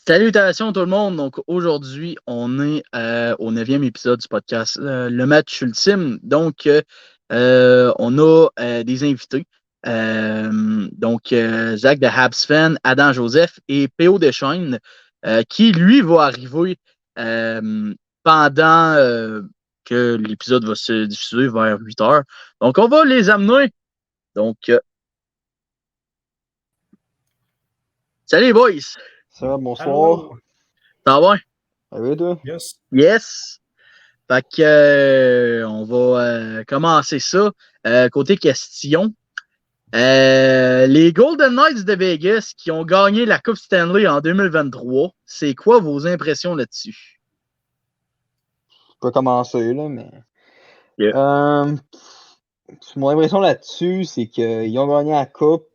Salutations tout le monde. Donc aujourd'hui, on est au 9e épisode du podcast Le Match Ultime. Donc, on a des invités. Zach de Habs Fan, Adam Joseph et P.O. Deschaines, qui lui va arriver pendant que l'épisode va se diffuser vers 8 heures. Donc, on va les amener. Donc, salut boys! Ça va, bonsoir. Allô? Ça va? Ça va, toi? Yes. Yes! Fait que, on va commencer ça. Côté question. Les Golden Knights de Vegas qui ont gagné la Coupe Stanley en 2023, c'est quoi vos impressions là-dessus? Je peux commencer, là, mais. Yeah. Mon impression là-dessus, c'est qu'ils ont gagné la Coupe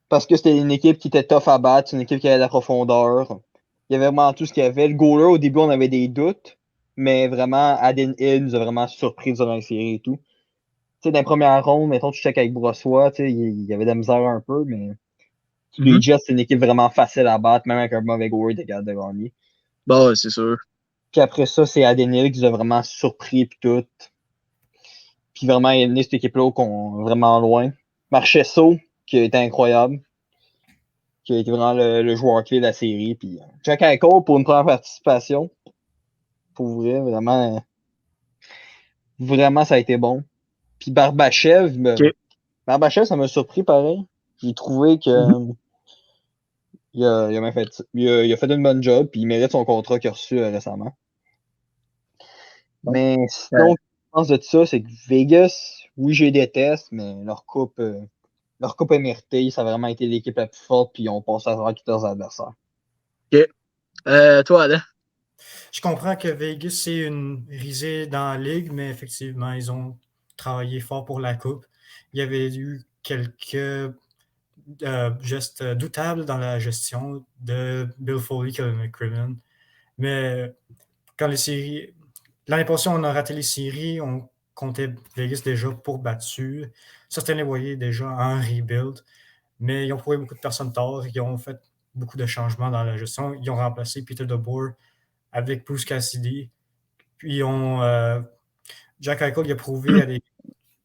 parce que c'était une équipe qui était tough à battre, une équipe qui avait de la profondeur. Il y avait vraiment tout ce qu'il y avait. Le goaler, au début, on avait des doutes, mais vraiment, Adin Hill nous a vraiment surpris durant la série et tout. Tu sais, dans les premières rondes, mettons, tu check avec Brossois, tu sais, il y avait de la misère un peu, mais les Jets, c'est une équipe vraiment facile à battre, même avec un mauvais goaler, t'es capable de gagner. Bah, c'est sûr. Puis après ça, c'est Adenil qui nous a vraiment surpris puis tout. Puis vraiment, il a amené cette équipe-là vraiment loin. Marchesso, qui a été incroyable. Qui a été vraiment le joueur clé de la série. Puis Jack Eichel pour une première participation. Pour vrai, vraiment, vraiment, ça a été bon. Puis Barbachev, Barbachev, ça m'a surpris pareil. J'ai trouvé que il a fait une bonne job, puis il mérite son contrat qu'il a reçu récemment. Mais sinon, je pense de ça, c'est que Vegas, oui, je les déteste, mais leur coupe est méritée. Ça a vraiment été l'équipe la plus forte, puis ils ont passé à travers tous leurs adversaires. OK. Toi, Adam? Je comprends que Vegas, c'est une risée dans la ligue, mais effectivement, ils ont travaillé fort pour la Coupe. Il y avait eu quelques gestes doutables dans la gestion de Bill Foley et McCrimmon. Mais quand les séries. L'année passée, on a raté les séries, on comptait Vegas déjà pour battu. Certains les voyaient déjà en rebuild, mais ils ont prouvé beaucoup de personnes tard. Ils ont fait beaucoup de changements dans la gestion. Ils ont remplacé Peter DeBoer avec Bruce Cassidy. Puis Jack Eichel il a prouvé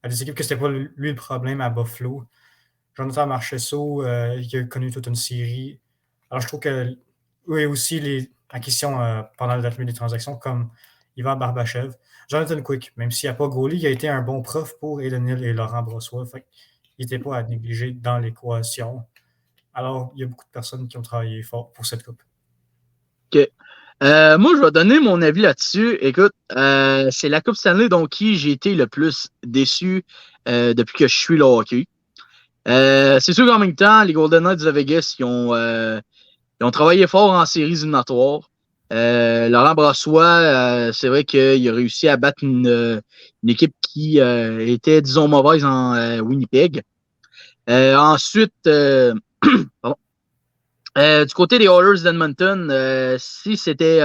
à des équipes que c'était pas lui le problème à Buffalo. Jonathan Marchessault, il a connu toute une série. Alors je trouve que oui, aussi les acquisitions pendant la date des transactions comme Ivan Barbachev. Jonathan Quick, même s'il n'a pas goalie, il a été un bon prof pour Eden Hill et Laurent Brossoit. Fait il n'était pas à négliger dans l'équation. Alors, il y a beaucoup de personnes qui ont travaillé fort pour cette coupe. OK. Moi, je vais donner mon avis là-dessus. Écoute, c'est la Coupe Stanley dont qui j'ai été le plus déçu depuis que je suis le hockey. C'est sûr qu'en même temps, les Golden Knights de Vegas, ils ont travaillé fort en séries éliminatoires. Laurent Brossoit, c'est vrai qu'il a réussi à battre une équipe qui était, disons, mauvaise en Winnipeg. Ensuite, pardon. Du côté des Oilers d'Edmonton, si c'était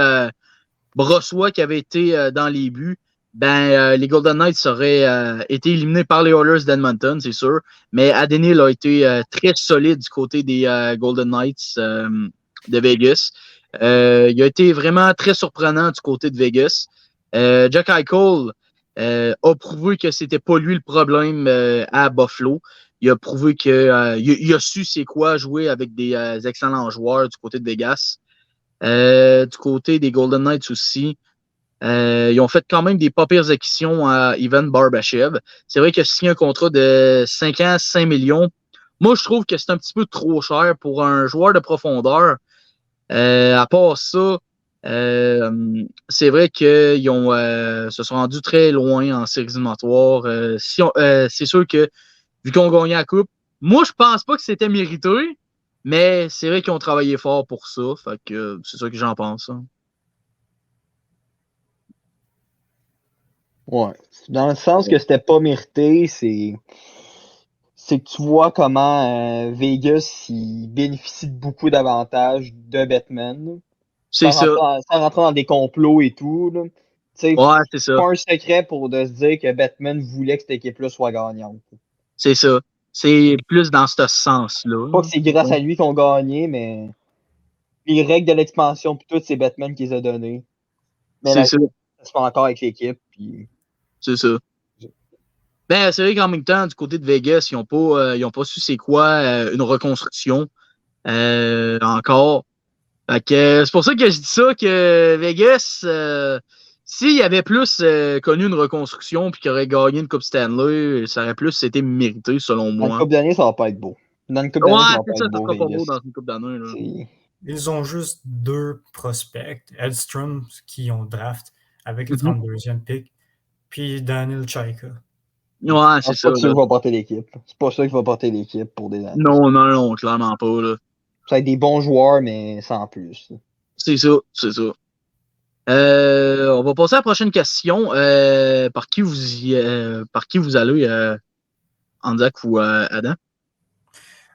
Brossoit qui avait été dans les buts, les Golden Knights auraient été éliminés par les Oilers d'Edmonton, c'est sûr. Mais Adenil a été très solide du côté des Golden Knights de Vegas. Il a été vraiment très surprenant du côté de Vegas. Jack Eichel a prouvé que c'était pas lui le problème à Buffalo. Il a prouvé que il a su c'est quoi jouer avec des excellents joueurs du côté de Vegas. Du côté des Golden Knights aussi, ils ont fait quand même des pas pires acquisitions à Ivan Barbachev. C'est vrai qu'il a signé un contrat de 5 ans, 5 millions. Moi, je trouve que c'est un petit peu trop cher pour un joueur de profondeur. À part ça, c'est vrai qu'ils se sont rendus très loin en séries éliminatoires. C'est sûr que, vu qu'on gagnait la Coupe, moi, je pense pas que c'était mérité, mais c'est vrai qu'ils ont travaillé fort pour ça. Fait que c'est ça que j'en pense. Hein. Ouais. Dans le sens que c'était pas mérité, c'est que tu vois comment Vegas il bénéficie de beaucoup d'avantages de Batman. C'est ça. Sans rentrer dans des complots et tout. Là. Ouais, c'est ça. C'est pas un secret pour de se dire que Batman voulait que cette équipe-là soit gagnante. C'est ça. C'est plus dans ce sens-là. Pas que c'est grâce à lui qu'on gagnait, mais les règles de l'expansion, puis tout, c'est Batman qui les a données. Mais C'est ça. ça se fait encore avec l'équipe. Puis... C'est ça. Ben, c'est vrai qu'en même temps, du côté de Vegas, ils ont pas su c'est quoi une reconstruction encore. Fait que, c'est pour ça que je dis ça, que Vegas, s'il y avait plus connu une reconstruction puis qu'il aurait gagné une Coupe Stanley, ça aurait plus été mérité, selon Dans une moi. couple d'années, ça va pas être beau. Dans une couple Ouais, d'années, ça va c'est pas ça, être ça beau, sera pas beau Vegas. dans une Coupe d'années. Là. Ils ont juste 2 prospects. Edstrom, qui ont draft avec le Mhm. 32e pick, puis Daniel Chaika. Ouais, c'est C'est ça. pas ça Là. qui va porter l'équipe. C'est pas ça qui va porter l'équipe pour des années. Non, non, non, clairement pas. Là. Ça va être des bons joueurs, mais sans plus. C'est ça, c'est ça. On va passer à la prochaine question. Par qui vous allez, Anzac ou Adam?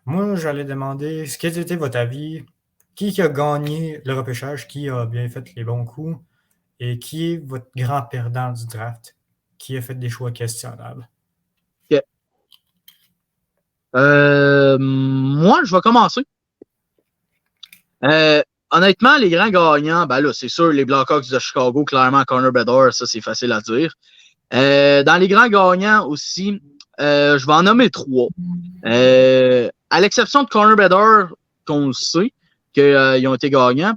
Moi, j'allais demander, quel était votre avis? Qui a gagné le repêchage? Qui a bien fait les bons coups? Et qui est votre grand perdant du draft? Qui a fait des choix questionnables? Okay. Moi, je vais commencer. Honnêtement, les grands gagnants, ben là, c'est sûr, les Blackhawks de Chicago, clairement, Connor Bedard, ça, c'est facile à dire. Dans les grands gagnants aussi, je vais en nommer 3. À l'exception de Connor Bedard, qu'on le sait, qu'ils ont été gagnants,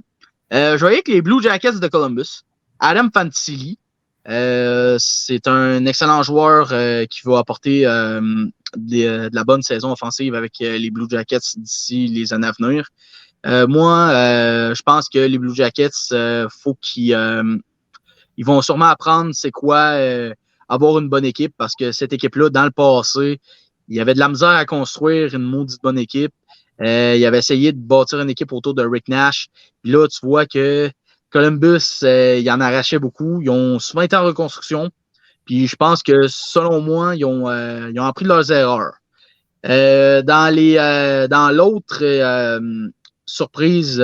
je voyais avec les Blue Jackets de Columbus. Adam Fantilli, c'est un excellent joueur qui va apporter de la bonne saison offensive avec les Blue Jackets d'ici les années à venir. Moi, je pense que les Blue Jackets, faut qu'ils ils vont sûrement apprendre c'est quoi avoir une bonne équipe parce que cette équipe-là, dans le passé, il y avait de la misère à construire une maudite bonne équipe. Il avait essayé de bâtir une équipe autour de Rick Nash. Puis là, tu vois que Columbus, il en arrachait beaucoup. Ils ont souvent été en reconstruction. Puis je pense que, selon moi, ils ont appris de leurs erreurs. Dans l'autre surprise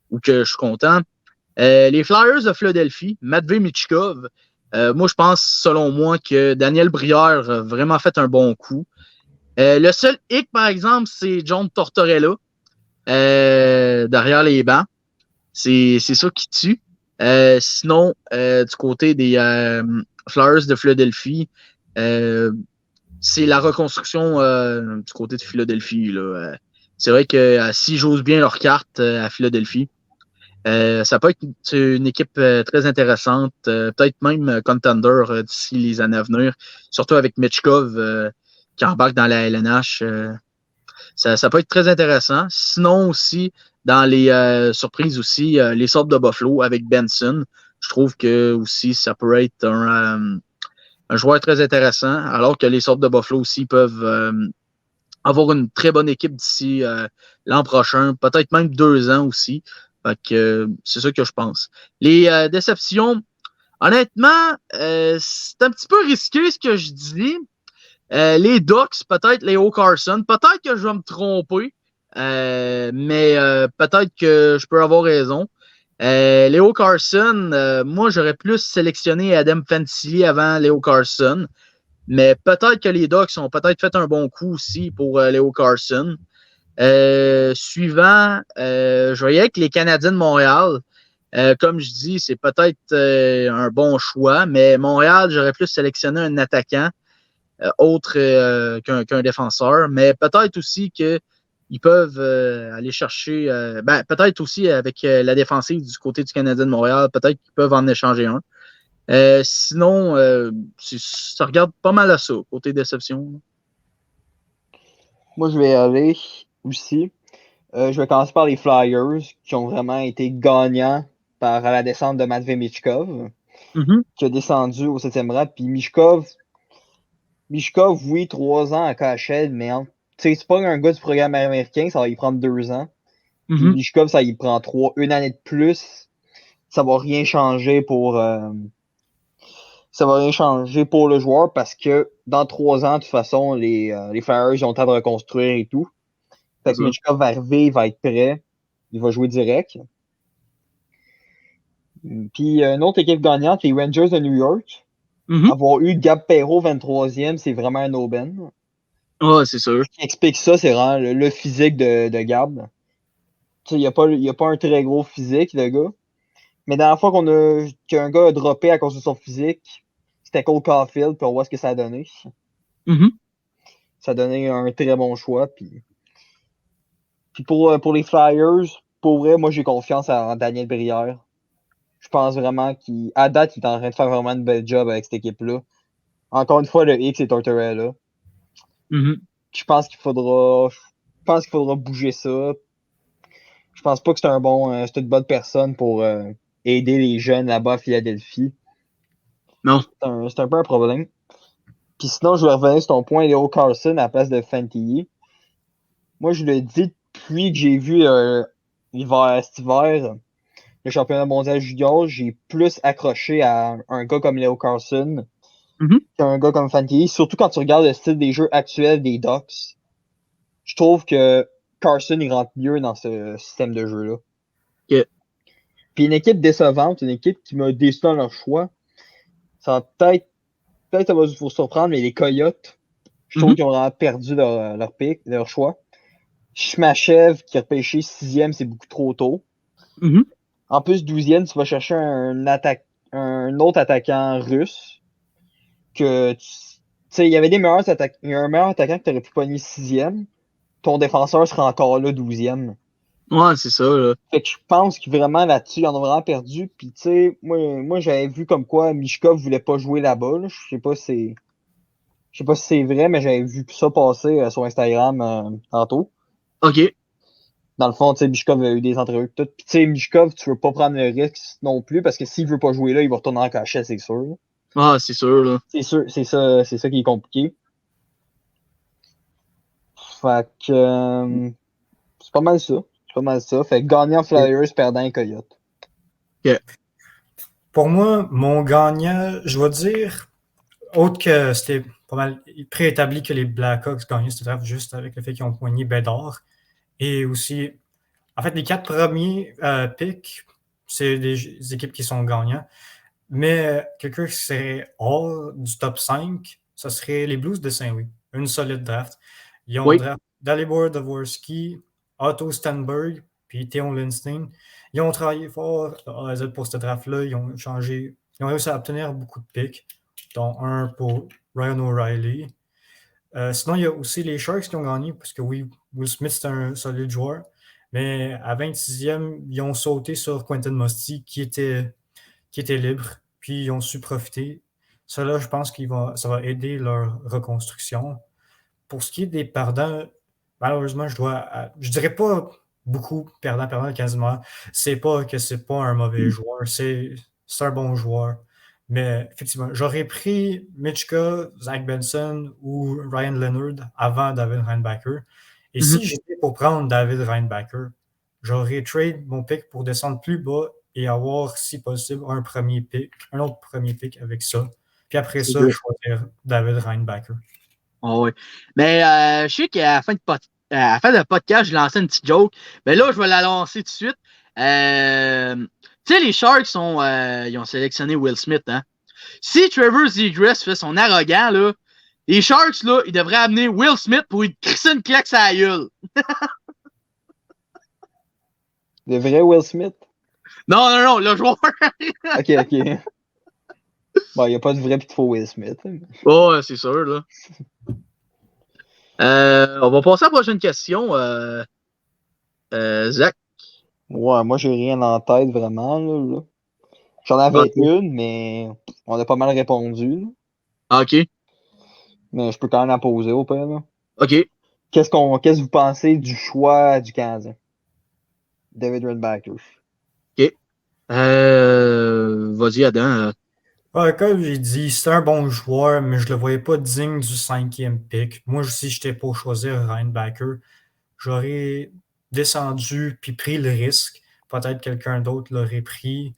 où que je suis content, les Flyers de Philadelphie, Matvei Michkov, moi, je pense, selon moi, que Daniel Brière a vraiment fait un bon coup. Le seul hic, par exemple, c'est John Tortorella derrière les bancs. C'est ça qui tue. Sinon, du côté des Flyers de Philadelphie, c'est la reconstruction du côté de Philadelphie. Là. C'est vrai que s'ils jouent bien leur carte à Philadelphie, ça peut être une équipe très intéressante, peut-être même contender d'ici les années à venir, surtout avec Michkov qui embarque dans la LNH. Ça peut être très intéressant. Sinon aussi, dans les surprises aussi, les Sabres de Buffalo avec Benson, je trouve que aussi ça peut être un joueur très intéressant, alors que les Sabres de Buffalo aussi peuvent avoir une très bonne équipe d'ici l'an prochain, peut-être même 2 ans aussi. Fait que c'est ça que je pense. Les déceptions, honnêtement, c'est un petit peu risqué ce que je dis. Les Ducks, peut-être Leo Carson, peut-être que je vais me tromper, mais peut-être que je peux avoir raison. Leo Carson, moi j'aurais plus sélectionné Adam Fantilli avant Leo Carson, mais peut-être que les Ducks ont peut-être fait un bon coup aussi pour Leo Carson. Suivant, je voyais avec les Canadiens de Montréal. Comme je dis, c'est peut-être un bon choix, mais Montréal, j'aurais plus sélectionné un attaquant autre qu'un défenseur, mais peut-être aussi qu'ils peuvent aller chercher, peut-être aussi avec la défensive du côté du Canadien de Montréal, peut-être qu'ils peuvent en échanger un. Sinon, ça regarde pas mal à ça, côté déception. Moi, je vais aller aussi. Je vais commencer par les Flyers, qui ont vraiment été gagnants par la descente de Matvei Michkov, qui a descendu au 7e rang. Puis Michkov, oui, 3 ans à KHL, mais c'est pas un gars du programme américain, ça va y prendre 2 ans. Puis Michkov, ça y prend 1 année de plus. Ça va rien changer pour le joueur parce que dans 3 ans, de toute façon, les Flyers ils ont le temps de reconstruire et tout. Fait que Michkov va arriver, il va être prêt. Il va jouer direct. Puis une autre équipe gagnante, les Rangers de New York. Avoir eu Gab Perreault 23e, c'est vraiment un aubaine. Ouais, c'est sûr. Ce qui explique ça, c'est vraiment le physique de Gab. il a pas un très gros physique, le gars. Mais dans la fois qu'un gars a droppé à cause de son physique, c'était Cole Caulfield, puis on voit ce que ça a donné. Mhm. Ça a donné un très bon choix. Puis pour les Flyers, pour vrai, moi j'ai confiance en Daniel Brière. Je pense vraiment qu'à date, il est en train de faire vraiment une belle job avec cette équipe-là. Encore une fois, le X et Tortorella. Mhm. Je pense qu'il faudra bouger ça. Je pense pas que c'est une bonne personne pour aider les jeunes là-bas à Philadelphie. Non. C'est un peu un problème. Puis sinon, je vais revenir sur ton point, Leo Carlson à la place de Fantilli. Moi, je le dis depuis que j'ai vu cet hiver, le championnat mondial junior, j'ai plus accroché à un gars comme Leo Carlson Mhm. qu'un gars comme Fantilli. Surtout quand tu regardes le style des jeux actuels des Ducks. Je trouve que Carlson, il rentre mieux dans ce système de jeu-là. Ok. Puis une équipe décevante, une équipe qui m'a déçu dans leur choix, ça va peut-être ça va vous surprendre, mais les Coyotes, je trouve Mhm. qu'ils ont vraiment perdu leur choix. Schmachev, qui a repêché 6e, c'est beaucoup trop tôt. Mhm. En plus, 12e, tu vas chercher un autre attaquant russe. Que tu sais, il y avait il y a un meilleur attaquant que tu aurais pu pogner 6e. Ton défenseur sera encore là 12e. Ouais, c'est ça, là. Fait que je pense que vraiment là-dessus, ils en ont vraiment perdu. Puis tu sais, moi j'avais vu comme quoi Mishkov voulait pas jouer là-bas. Là. Je sais pas si c'est vrai, mais j'avais vu ça passer sur Instagram tantôt. OK. Dans le fond, tu sais, Mishkov a eu des entrevues tout. Puis tu sais, Mishkov, tu veux pas prendre le risque non plus parce que s'il veut pas jouer là, il va retourner en cachet, c'est sûr. Ah, c'est sûr, là. C'est sûr, c'est ça qui est compliqué. Fait que c'est pas mal ça. C'est pas mal ça. Fait que gagnant Flyers, perdant Coyote. OK. Pour moi, mon gagnant, je vais dire, autre que c'était pas mal préétabli que les Blackhawks gagnaient ce draft juste avec le fait qu'ils ont poigné Bédard. Et aussi, en fait, les 4 premiers picks, c'est des équipes qui sont gagnants. Mais quelqu'un qui serait hors du top 5, ce serait les Blues de Saint-Louis. Une solide draft. Ils ont Oui. draft Dalibor Dvorsky, Otto Stenberg, puis Theo Lindstein. Ils ont travaillé fort à Z pour ce draft-là. Ils ont réussi à obtenir beaucoup de picks, dont un pour Ryan O'Reilly. Sinon, il y a aussi les Sharks qui ont gagné, parce que oui, Will Smith, c'est un solide joueur. Mais à 26e, ils ont sauté sur Quentin Musty, qui était libre, puis ils ont su profiter. Cela, je pense que ça va aider leur reconstruction. Pour ce qui est des perdants, malheureusement, je dirais pas beaucoup perdant quasiment. C'est pas que c'est pas un mauvais joueur, c'est un bon joueur. Mais effectivement, j'aurais pris Mitchka, Zach Benson ou Ryan Leonard avant David Reinbacher. Et Mhm. si j'étais pour prendre David Reinbacher, j'aurais trade mon pick pour descendre plus bas et avoir, si possible, un autre premier pick avec ça. Puis après C'est ça, good. choisir David Reinbacher. Ah ouais. Mais je sais qu'à la fin à la fin de podcast, je lançais une petite joke. Mais là, je vais la lancer tout de suite. Tu sais, les Sharks ils ont sélectionné Will Smith, hein? Si Trevor Zegras fait son arrogant, là, les Sharks, là, ils devraient amener Will Smith pour lui crisser une claque à la gueule. Le vrai Will Smith? Non, non, non, le joueur. Ok, ok. Bon, il n'y a pas de vrai pis de faux Will Smith. Oh, c'est sûr, là. On va passer à la prochaine question. Zach. Ouais, moi j'ai rien en tête vraiment. Là. J'en avais OK. une, mais on a pas mal répondu. Là. OK. Mais je peux quand même la poser au pire. Là. OK. Qu'est-ce que vous pensez du choix du Canadien? David Reinbacher. OK. Vas-y, Adam. Ouais, comme j'ai dit, c'est un bon joueur, mais je le voyais pas digne du 5e pick. Moi, si j'étais pour choisir Reinbacher, j'aurais descendu puis pris le risque. Peut-être quelqu'un d'autre l'aurait pris,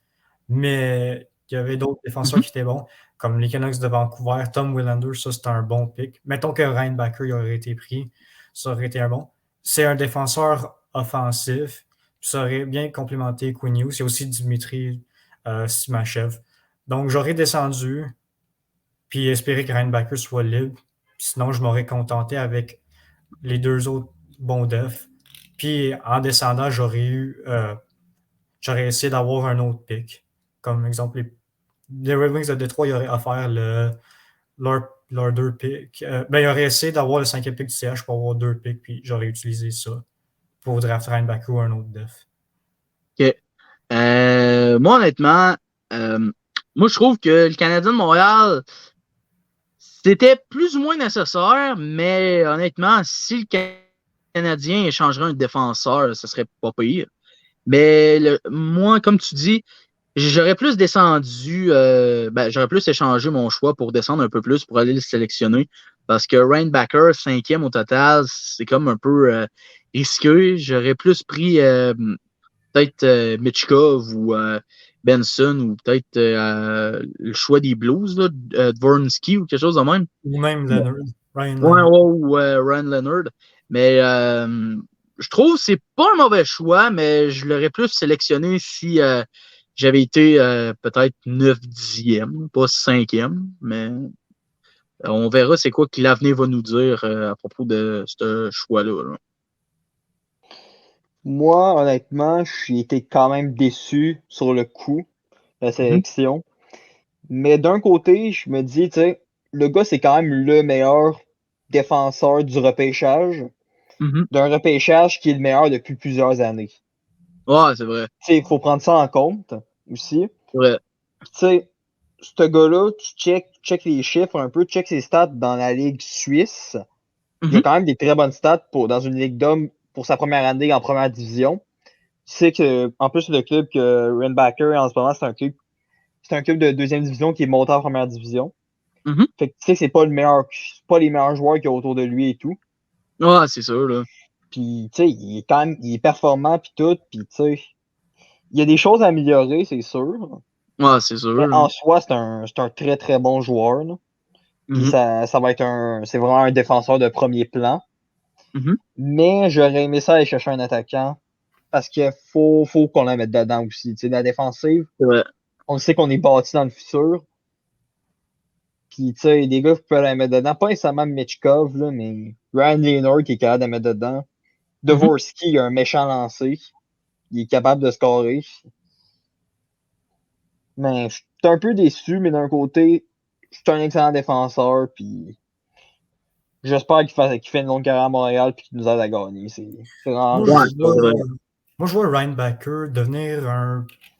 mais il y avait d'autres défenseurs Mhm. qui étaient bons, comme les Canucks de Vancouver, Tom Willander, ça c'était un bon pick. Mettons que Reinbacher il aurait été pris, ça aurait été un bon. C'est un défenseur offensif, ça aurait bien complémenté Quinn Hughes. Il y a aussi Dimitri Simachev. Donc j'aurais descendu, puis espéré que Reinbacher soit libre. Sinon, je m'aurais contenté avec les deux autres bons defs. Puis en descendant, j'aurais essayé d'avoir un autre pick. Comme exemple, les Red Wings de Détroit, ils auraient offert leur 2 picks. Ils auraient essayé d'avoir le 5e pick du CH pour avoir 2 picks, puis j'aurais utilisé ça pour draft Reinbacker ou un autre def. OK. Moi, honnêtement, moi, je trouve que le Canadien de Montréal, c'était plus ou moins nécessaire, mais honnêtement, si le Canadien échangerait un défenseur, ce serait pas pire. Mais moi, comme tu dis, j'aurais plus descendu, j'aurais plus échangé mon choix pour descendre un peu plus pour aller le sélectionner. Parce que Rainbacker, 5e au total, c'est comme un peu risqué. J'aurais plus pris peut-être Michkov ou Benson ou peut-être le choix des Blues, là, Dvorsky ou quelque chose de même. Ou même Leonard. Ryan Ouais, Leonard. ou Ryan Leonard. Mais je trouve que c'est pas un mauvais choix, mais je l'aurais plus sélectionné si j'avais été peut-être 9-10e, pas 5e. Mais on verra c'est quoi que l'avenir va nous dire à propos de ce choix-là. Là. Moi, honnêtement, j'ai été quand même déçu sur le coup de la sélection. Mais d'un côté, je me dis, tu sais, le gars, c'est quand même le meilleur défenseur du repêchage, Mhm. d'un repêchage qui est le meilleur depuis plusieurs années. Ouais, c'est vrai. Tu sais, il faut prendre ça en compte aussi. Ouais. Tu sais, ce gars-là, tu check les chiffres un peu, tu check ses stats dans la Ligue suisse. Il a Mhm. quand même des très bonnes stats dans une Ligue d'hommes pour sa première année en première division. Tu sais que, en plus, le club que Reinbacker en ce moment, c'est un club de deuxième division qui est monté en première division. Mhm. Fait que tu sais, c'est pas les meilleurs joueurs qu'il y a autour de lui et tout. Ouais, c'est sûr, là. Puis, tu sais, il est performant puis tout. Puis, tu sais, il y a des choses à améliorer, c'est sûr. Ouais, c'est sûr. Mais Là. en soi, c'est un très, très bon joueur, là. Puis Mhm. ça va être c'est vraiment un défenseur de premier plan. Mhm. Mais j'aurais aimé ça aller chercher un attaquant parce qu'il faut qu'on la mette dedans aussi. Tu sais, la défensive, C'est vrai. on sait qu'on est bâti dans le futur. Puis, tu sais, des gars qui peuvent la mettre dedans. Pas nécessairement Mitchkov, là, mais Ryan Leonard qui est capable de la mettre dedans. Mhm. Dvorsky, il a un méchant lancé. Il est capable de scorer. Mais je suis un peu déçu, mais d'un côté, c'est un excellent défenseur. Puis j'espère qu'il fait une longue carrière à Montréal puis qu'il nous aide à gagner. C'est vraiment Moi, Ouais, juste je ça. c'est vrai. vois, moi, je vois Reinbacker devenir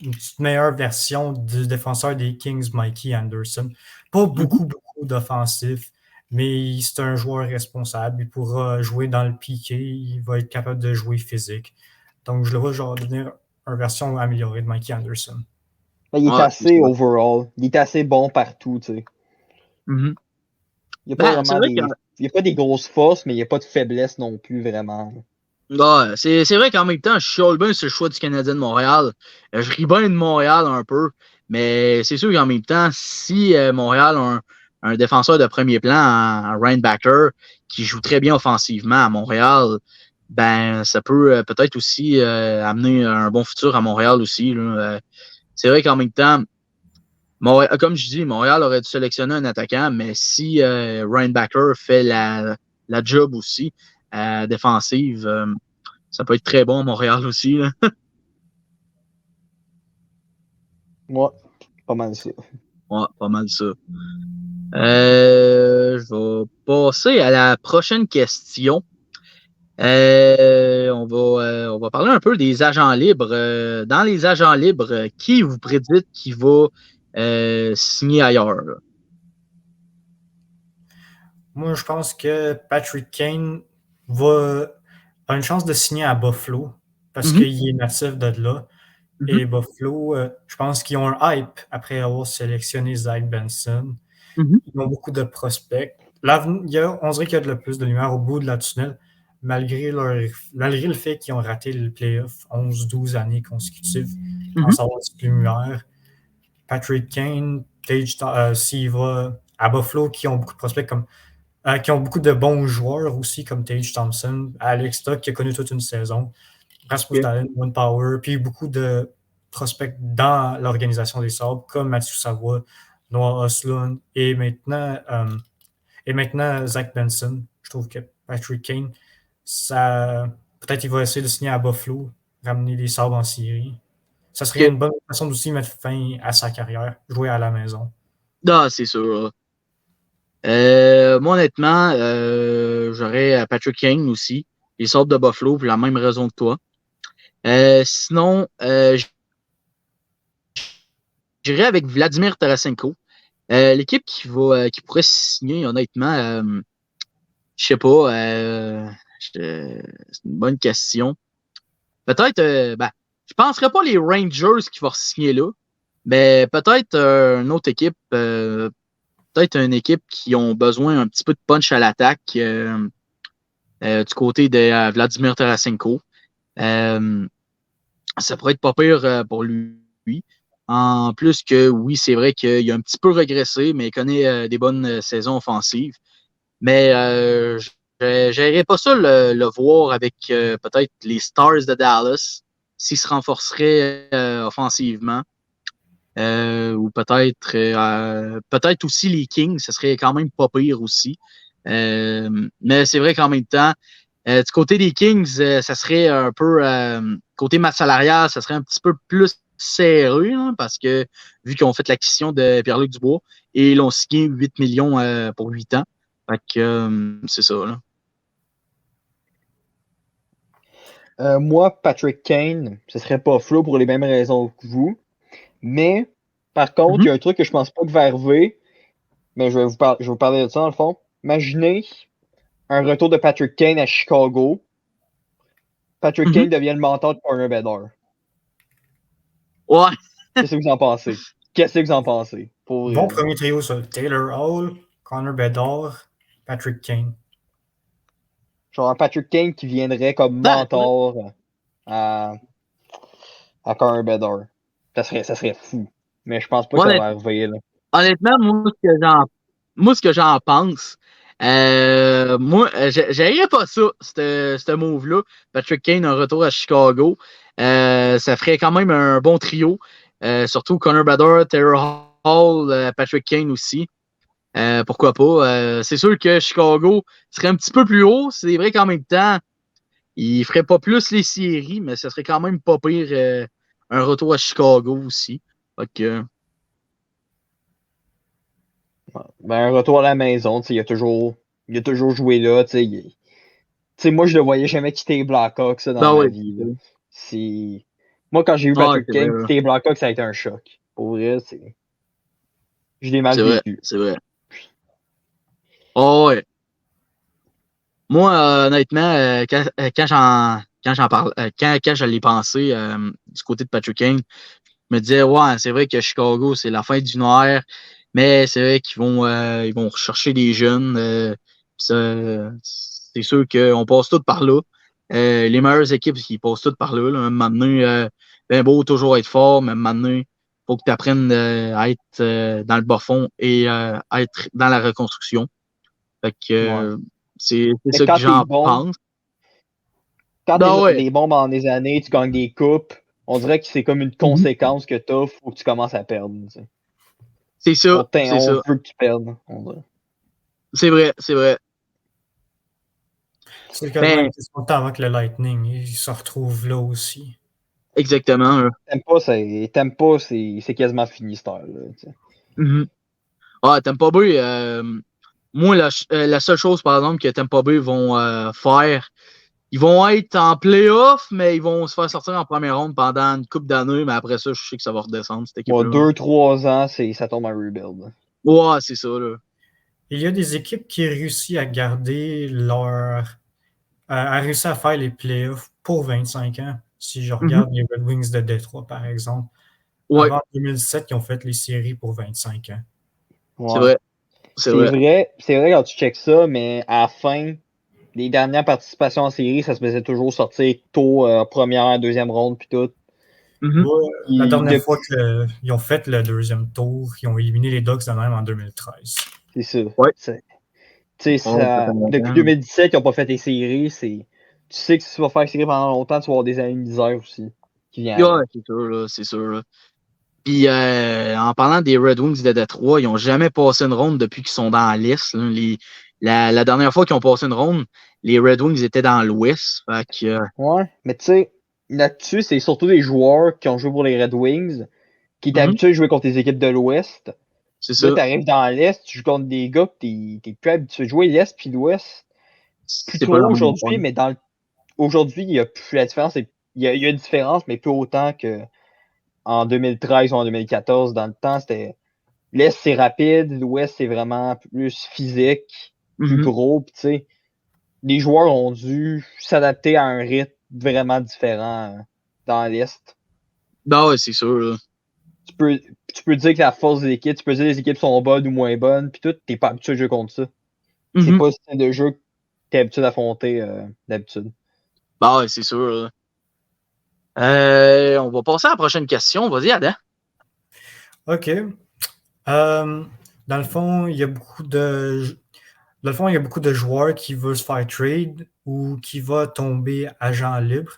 une petite meilleure version du défenseur des Kings, Mikey Anderson. Pas Mhm. beaucoup d'offensifs, mais c'est un joueur responsable. Il pourra jouer dans le piqué, il va être capable de jouer physique. Donc, je le vois genre devenir une version améliorée de Mikey Anderson. Mais il est Ouais, c'est assez sûr. overall. Il est assez bon partout, tu sais. Mhm. Il n'y a pas Ben, c'est vraiment vrai que il y a pas des grosses forces, mais il n'y a pas de faiblesse non plus, vraiment. ouais, c'est vrai qu'en même temps, je chiale bien sur le choix du Canadien de Montréal. Je ris bien de Montréal un peu, mais c'est sûr qu'en même temps, si Montréal a un défenseur de premier plan, un Ryan Backer, qui joue très bien offensivement à Montréal, ben ça peut peut-être aussi amener un bon futur à Montréal aussi. Là. C'est vrai qu'en même temps, comme je dis, Montréal aurait dû sélectionner un attaquant, mais si Ryan Backer fait la job aussi défensive, ça peut être très bon à Montréal aussi. Là. Moi, pas mal ça. Ouais, pas mal ça. Je vais passer à la prochaine question. On va parler un peu des agents libres. Dans les agents libres, qui vous prédite qui va signer ailleurs? Là? Moi, je pense que Patrick Kane a une chance de signer à Buffalo parce Mhm, qu'il est natif de là. mhm, Et Buffalo, je pense qu'ils ont un hype après avoir sélectionné Zach Benson. mhm, Ils ont beaucoup de prospects. On dirait qu'il y a de le plus de lumière au bout de la tunnel, malgré le fait qu'ils ont raté le playoff 11-12 années consécutives en mhm, savoir de lumière. Patrick Kane, s'il va à Buffalo, qui ont beaucoup de prospects qui ont beaucoup de bons joueurs aussi, comme Tage Thompson, Alex Stock, qui a connu toute une saison, Rasmus ok, Dahlin, One Power, puis beaucoup de prospects dans l'organisation des Sabres, comme Mathieu Savoie, Noah Oslund, et maintenant Zach Benson. Je trouve que Patrick Kane, ça, peut-être qu'il va essayer de signer à Buffalo, ramener les Sabres en série. Ça serait Ok. une bonne façon d'aussi mettre fin à sa carrière, jouer à la maison. Non, c'est sûr. Moi, honnêtement, j'aurais Patrick Kane aussi. Il sort de Buffalo pour la même raison que toi. Sinon, j'irais avec Vladimir Tarasenko. L'équipe qui pourrait signer, honnêtement, je sais pas. C'est une bonne question. Peut-être, je penserais pas les Rangers qui vont signer là, mais peut-être une autre équipe, peut-être une équipe qui ont besoin un petit peu de punch à l'attaque du côté de Vladimir Tarasenko. Ça pourrait être pas pire pour lui. En plus que, oui, c'est vrai qu'il a un petit peu régressé, mais il connaît des bonnes saisons offensives. Mais j'aimerais pas ça le voir avec peut-être les Stars de Dallas, s'il se renforcerait offensivement. Ou peut-être aussi les Kings, ce serait quand même pas pire aussi. Mais c'est vrai qu'en même temps, du côté des Kings, ça serait un peu côté masse salariale, ça serait un petit peu plus serré, hein, parce que vu qu'ils ont fait l'acquisition de Pierre-Luc Dubois et ils l'ont signé 8 millions pour 8 ans. Fait que c'est ça, là. Moi, Patrick Kane, ce serait pas flou pour les mêmes raisons que vous. Mais, par contre, il y a un truc que je pense pas que va arriver, mais je vais vous parler de ça dans le fond. Imaginez un retour de Patrick Kane à Chicago. Patrick Kane devient le mentor de Connor Bedard. Ouais. Qu'est-ce que vous en pensez? Qu'est-ce que vous en pensez? Bon premier trio, ça. Taylor Hall, Connor Bedard, Patrick Kane. Genre un Patrick Kane qui viendrait comme mentor à Connor Bedard. Ça serait fou. Mais je pense pas que ça va arriver, là. Honnêtement, moi, ce que j'en pense, j'aimerais pas ça, ce move-là. Patrick Kane, un retour à Chicago. Ça ferait quand même un bon trio. Surtout Connor Bedard, Taylor Hall, Patrick Kane aussi. Pourquoi pas? C'est sûr que Chicago serait un petit peu plus haut. C'est vrai qu'en même temps, il ferait pas plus les séries, mais ce serait quand même pas pire un retour à Chicago aussi. Fait que, Ben, un retour à la maison, il a toujours joué là. Moi, je le voyais jamais quitter les Blackhawks dans ma vie. Là. Moi, quand j'ai vu Patrick Kane quitter les Blackhawks, ça a été un choc. Pour vrai, je l'ai mal vécu. C'est vrai. Oh, ouais. Moi, honnêtement, quand j'en parle, quand je l'ai pensé du côté de Patrick Kane, je me disais, ouais, c'est vrai que Chicago, c'est la fin du noir, mais c'est vrai ils vont rechercher des jeunes. C'est sûr qu'on passe tout par là. Les meilleures équipes, ils passent toutes par là. Un moment donné, ben beau toujours être fort, mais un moment donné, faut que tu apprennes à être dans le bas fond et à être dans la reconstruction. Fait que c'est ça que j'en pense. Quand t'es bon pendant des années, tu gagnes des coupes, on dirait que c'est comme une conséquence que t'as, faut que tu commences à perdre. C'est ça. On veut que tu perdes, on dirait. C'est vrai, c'est vrai. C'est quasiment une question de temps avant que le Lightning il se retrouve là aussi. Exactement. T'aimes pas, c'est quasiment fini cette heure-là. Ah, Tampa Bay, moi, la seule chose, par exemple, que Tampa Bay vont faire, ils vont être en playoff, mais ils vont se faire sortir en première ronde pendant une couple d'années, mais après ça, je sais que ça va redescendre, cette équipe-là. 2-3 ans, ça tombe en rebuild. Ouais, c'est ça, là. Il y a des équipes qui réussissent à garder à réussir à faire les playoffs pour 25 ans. Si je regarde les Red Wings de Détroit, par exemple. Ouais. Avant 2007, ils ont fait les séries pour 25 ans. Ouais. C'est vrai. C'est vrai quand tu checks ça, mais à la fin, les dernières participations en série, ça se faisait toujours sortir tôt, première, deuxième ronde, puis tout. La dernière fois qu'ils ont fait le deuxième tour, ils ont éliminé les Ducks de même en 2013. C'est ça. Ouais. Depuis 2017, ils n'ont pas fait les séries. Tu sais que si tu vas faire les séries pendant longtemps, tu vas avoir des années de misère aussi. Qui viennent c'est sûr, là. Puis en parlant des Red Wings de Détroit, ils n'ont jamais passé une ronde depuis qu'ils sont dans la liste. Là. la dernière fois qu'ils ont passé une ronde, les Red Wings étaient dans l'Ouest. Fait que, Ouais, mais tu sais, là-dessus, c'est surtout des joueurs qui ont joué pour les Red Wings, qui étaient habitués à jouer contre les équipes de l'Ouest. c'est Là, ça. t'arrives dans l'Est, tu joues contre des gars que t'es plus habitué de jouer l'Est puis l'Ouest. Plus C'est pas trop la même aujourd'hui, chose. mais aujourd'hui, il y a plus la différence. Il y a une différence, mais plus autant que en 2013 ou en 2014. Dans le temps, c'était l'Est, c'est rapide, l'Ouest, c'est vraiment plus physique, plus Mhm. gros. Puis, tu sais, les joueurs ont dû s'adapter à un rythme vraiment différent dans l'Est. Ben ouais, c'est sûr. Là. Tu peux, tu peux dire que la force des équipes, tu peux dire que les équipes sont bonnes ou moins bonnes, puis tout, t'es pas habitué de jouer contre ça. C'est Mhm. pas le style de jeu que t'es habitué d'affronter d'habitude. Ben ouais, c'est sûr. Là. On va passer à la prochaine question. Vas-y, Adam. OK. Dans le fond, il y a beaucoup de. Dans le fond, il y a beaucoup de joueurs qui veulent se faire trade ou qui vont tomber agent libre.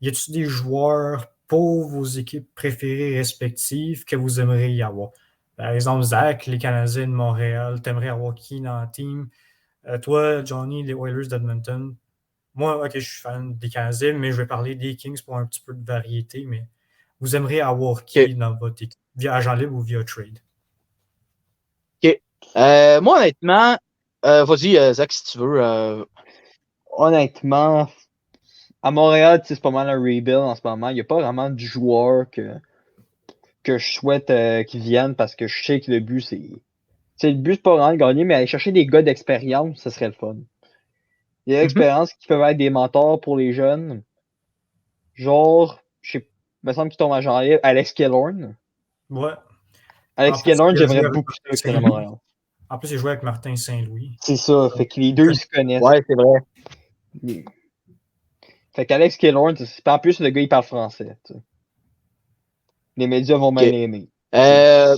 Y a-t-il des joueurs pour vos équipes préférées respectives que vous aimeriez y avoir? Par exemple, Zach, les Canadiens de Montréal, t'aimerais avoir qui dans le team? Toi, Johnny, les Oilers d'Edmonton. Moi, OK, je suis fan des Canadiens, mais je vais parler des Kings pour un petit peu de variété. Mais vous aimeriez avoir OK. qui dans votre équipe? Via agent libre ou via trade? OK. Moi, honnêtement, vas-y, Zach, si tu veux. Honnêtement, à Montréal, c'est pas mal un rebuild en ce moment. Il n'y a pas vraiment de joueurs que je souhaite qu'ils viennent parce que je sais que le but, c'est. Le but, c'est pas vraiment de gagner, mais aller chercher des gars d'expérience, ce serait le fun. Des gars Mhm. d'expérience qui peuvent être des mentors pour les jeunes. Genre, je sais, il me semble qu'il tombe à janvier, Alex Killorn. Ouais. En Alex plus, Killorn, il a j'aimerais joué avec beaucoup ça Martin qu'il vienne à Saint-Louis. Montréal. En plus, il a joué avec Martin Saint-Louis. C'est ça, fait que les deux, ils se connaissent. Ouais, c'est vrai. Fait qu'Alex Killorn, en plus, le gars, il parle français. Tu sais. Les médias vont bien OK. l'aimer. Euh,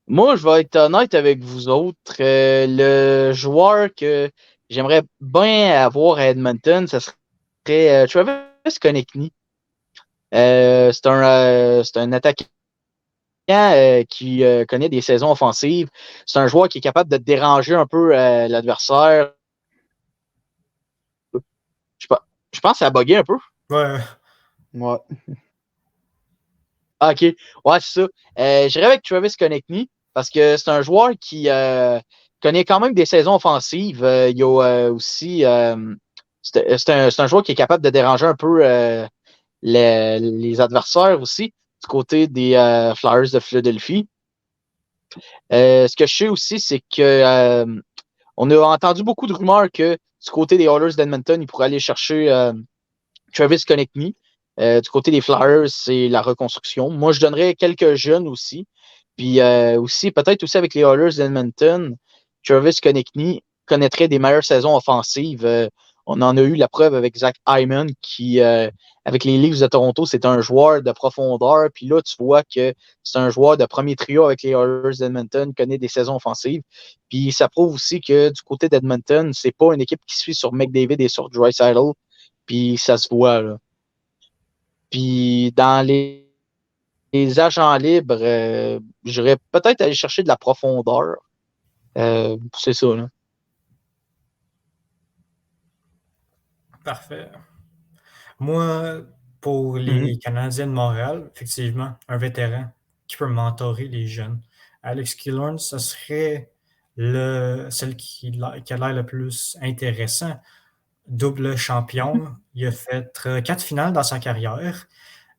Moi, je vais être honnête avec vous autres. Le joueur que j'aimerais bien avoir à Edmonton, ce serait Travis Konechny. C'est un attaquant qui connaît des saisons offensives. C'est un joueur qui est capable de déranger un peu l'adversaire. Je, pe- je pense que ça a bugué un peu. Ouais. Ouais. Ah, OK. Ouais, c'est ça. J'irais avec Travis Konechny parce que c'est un joueur qui connaît quand même des saisons offensives. Il y a aussi. C'est un joueur qui est capable de déranger un peu les adversaires aussi du côté des Flyers de Philadelphie. Ce que je sais aussi, c'est que on a entendu beaucoup de rumeurs que du côté des Oilers d'Edmonton, ils pourraient aller chercher Travis Konechny. Du côté des Flyers, c'est la reconstruction. Moi, je donnerais quelques jeunes aussi. Puis aussi, peut-être aussi avec les Oilers d'Edmonton, Travis Konechny connaîtrait des meilleures saisons offensives. On en a eu la preuve avec Zach Hyman, qui, avec les Leafs de Toronto, c'est un joueur de profondeur. Puis là, tu vois que c'est un joueur de premier trio avec les Oilers d'Edmonton, connaît des saisons offensives. Puis ça prouve aussi que du côté d'Edmonton, c'est pas une équipe qui suit sur McDavid et sur Draisaitl. Puis ça se voit, là. Puis dans les agents libres, j'irais peut-être aller chercher de la profondeur. C'est ça, là. Parfait. Moi, pour Mhm. les Canadiens de Montréal, effectivement, un vétéran qui peut mentorer les jeunes. Alex Killorn, ce serait celle qui a l'air le plus intéressant. Double champion. Il a fait 4 finales dans sa carrière.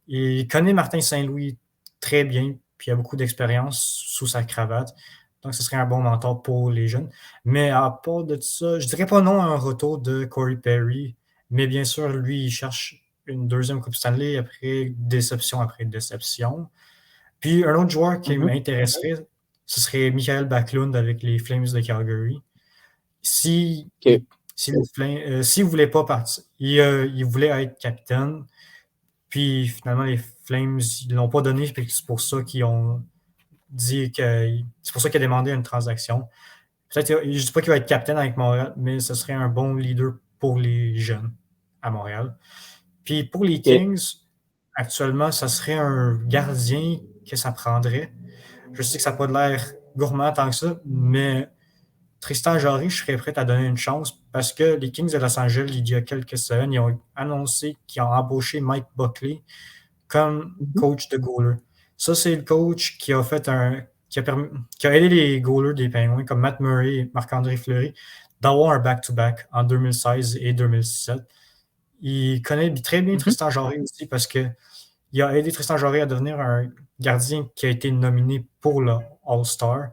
Il connaît Martin Saint-Louis très bien, puis il a beaucoup d'expérience sous sa cravate. Donc, ce serait un bon mentor pour les jeunes. Mais à part de ça, je dirais pas non à un retour de Corey Perry. Mais bien sûr, lui, il cherche une deuxième Coupe Stanley après déception. Puis un autre joueur qui Mhm. m'intéresserait, ce serait Michael Backlund avec les Flames de Calgary. Si, OK. s'il ne voulait pas partir, il voulait être capitaine, puis finalement, les Flames, ils ne l'ont pas donné, puis c'est pour ça qu'ils ont dit que. C'est pour ça qu'il a demandé une transaction. Peut-être, je ne dis pas qu'il va être capitaine avec Montréal, mais ce serait un bon leader pour les jeunes à Montréal. Puis pour les OK. Kings, actuellement, ça serait un gardien que ça prendrait. Je sais que ça n'a pas l'air gourmand tant que ça, mais Tristan Jarry, je serais prêt à donner une chance parce que les Kings de Los Angeles, il y a quelques semaines, ils ont annoncé qu'ils ont embauché Mike Buckley comme coach de goaler. Ça, c'est le coach qui a fait qui a aidé les goalers des Penguins comme Matt Murray et Marc-André Fleury d'avoir un back-to-back en 2016 et 2017. Il connaît très bien Tristan Jarry aussi parce que il a aidé Tristan Jarry à devenir un gardien qui a été nominé pour le All-Star.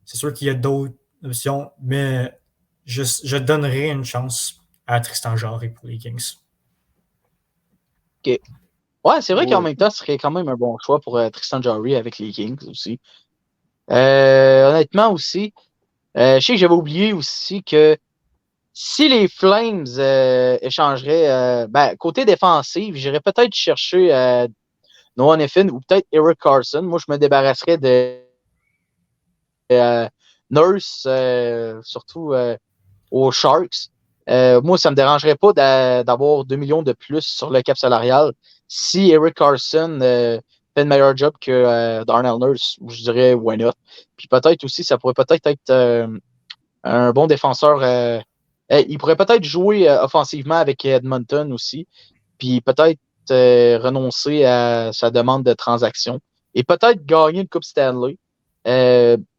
C'est sûr qu'il y a d'autres options, mais je donnerais une chance à Tristan Jarry pour les Kings. OK. Ouais, c'est vrai qu'en même temps, ce serait quand même un bon choix pour Tristan Jarry avec les Kings aussi. Honnêtement aussi, je sais que j'avais oublié aussi que si les Flames échangeraient, côté défensif, j'irais peut-être chercher Noah Neffin ou peut-être Erik Karlsson. Moi, je me débarrasserais de Nurse, surtout aux Sharks. Moi, ça me dérangerait pas d'avoir 2 millions de plus sur le cap salarial. Si Erik Karlsson fait un meilleur job que Darnell Nurse, je dirais why not. Puis peut-être aussi, ça pourrait peut-être être un bon défenseur. Il pourrait peut-être jouer offensivement avec Edmonton aussi. Puis peut-être renoncer à sa demande de transaction. Et peut-être gagner le Coupe Stanley.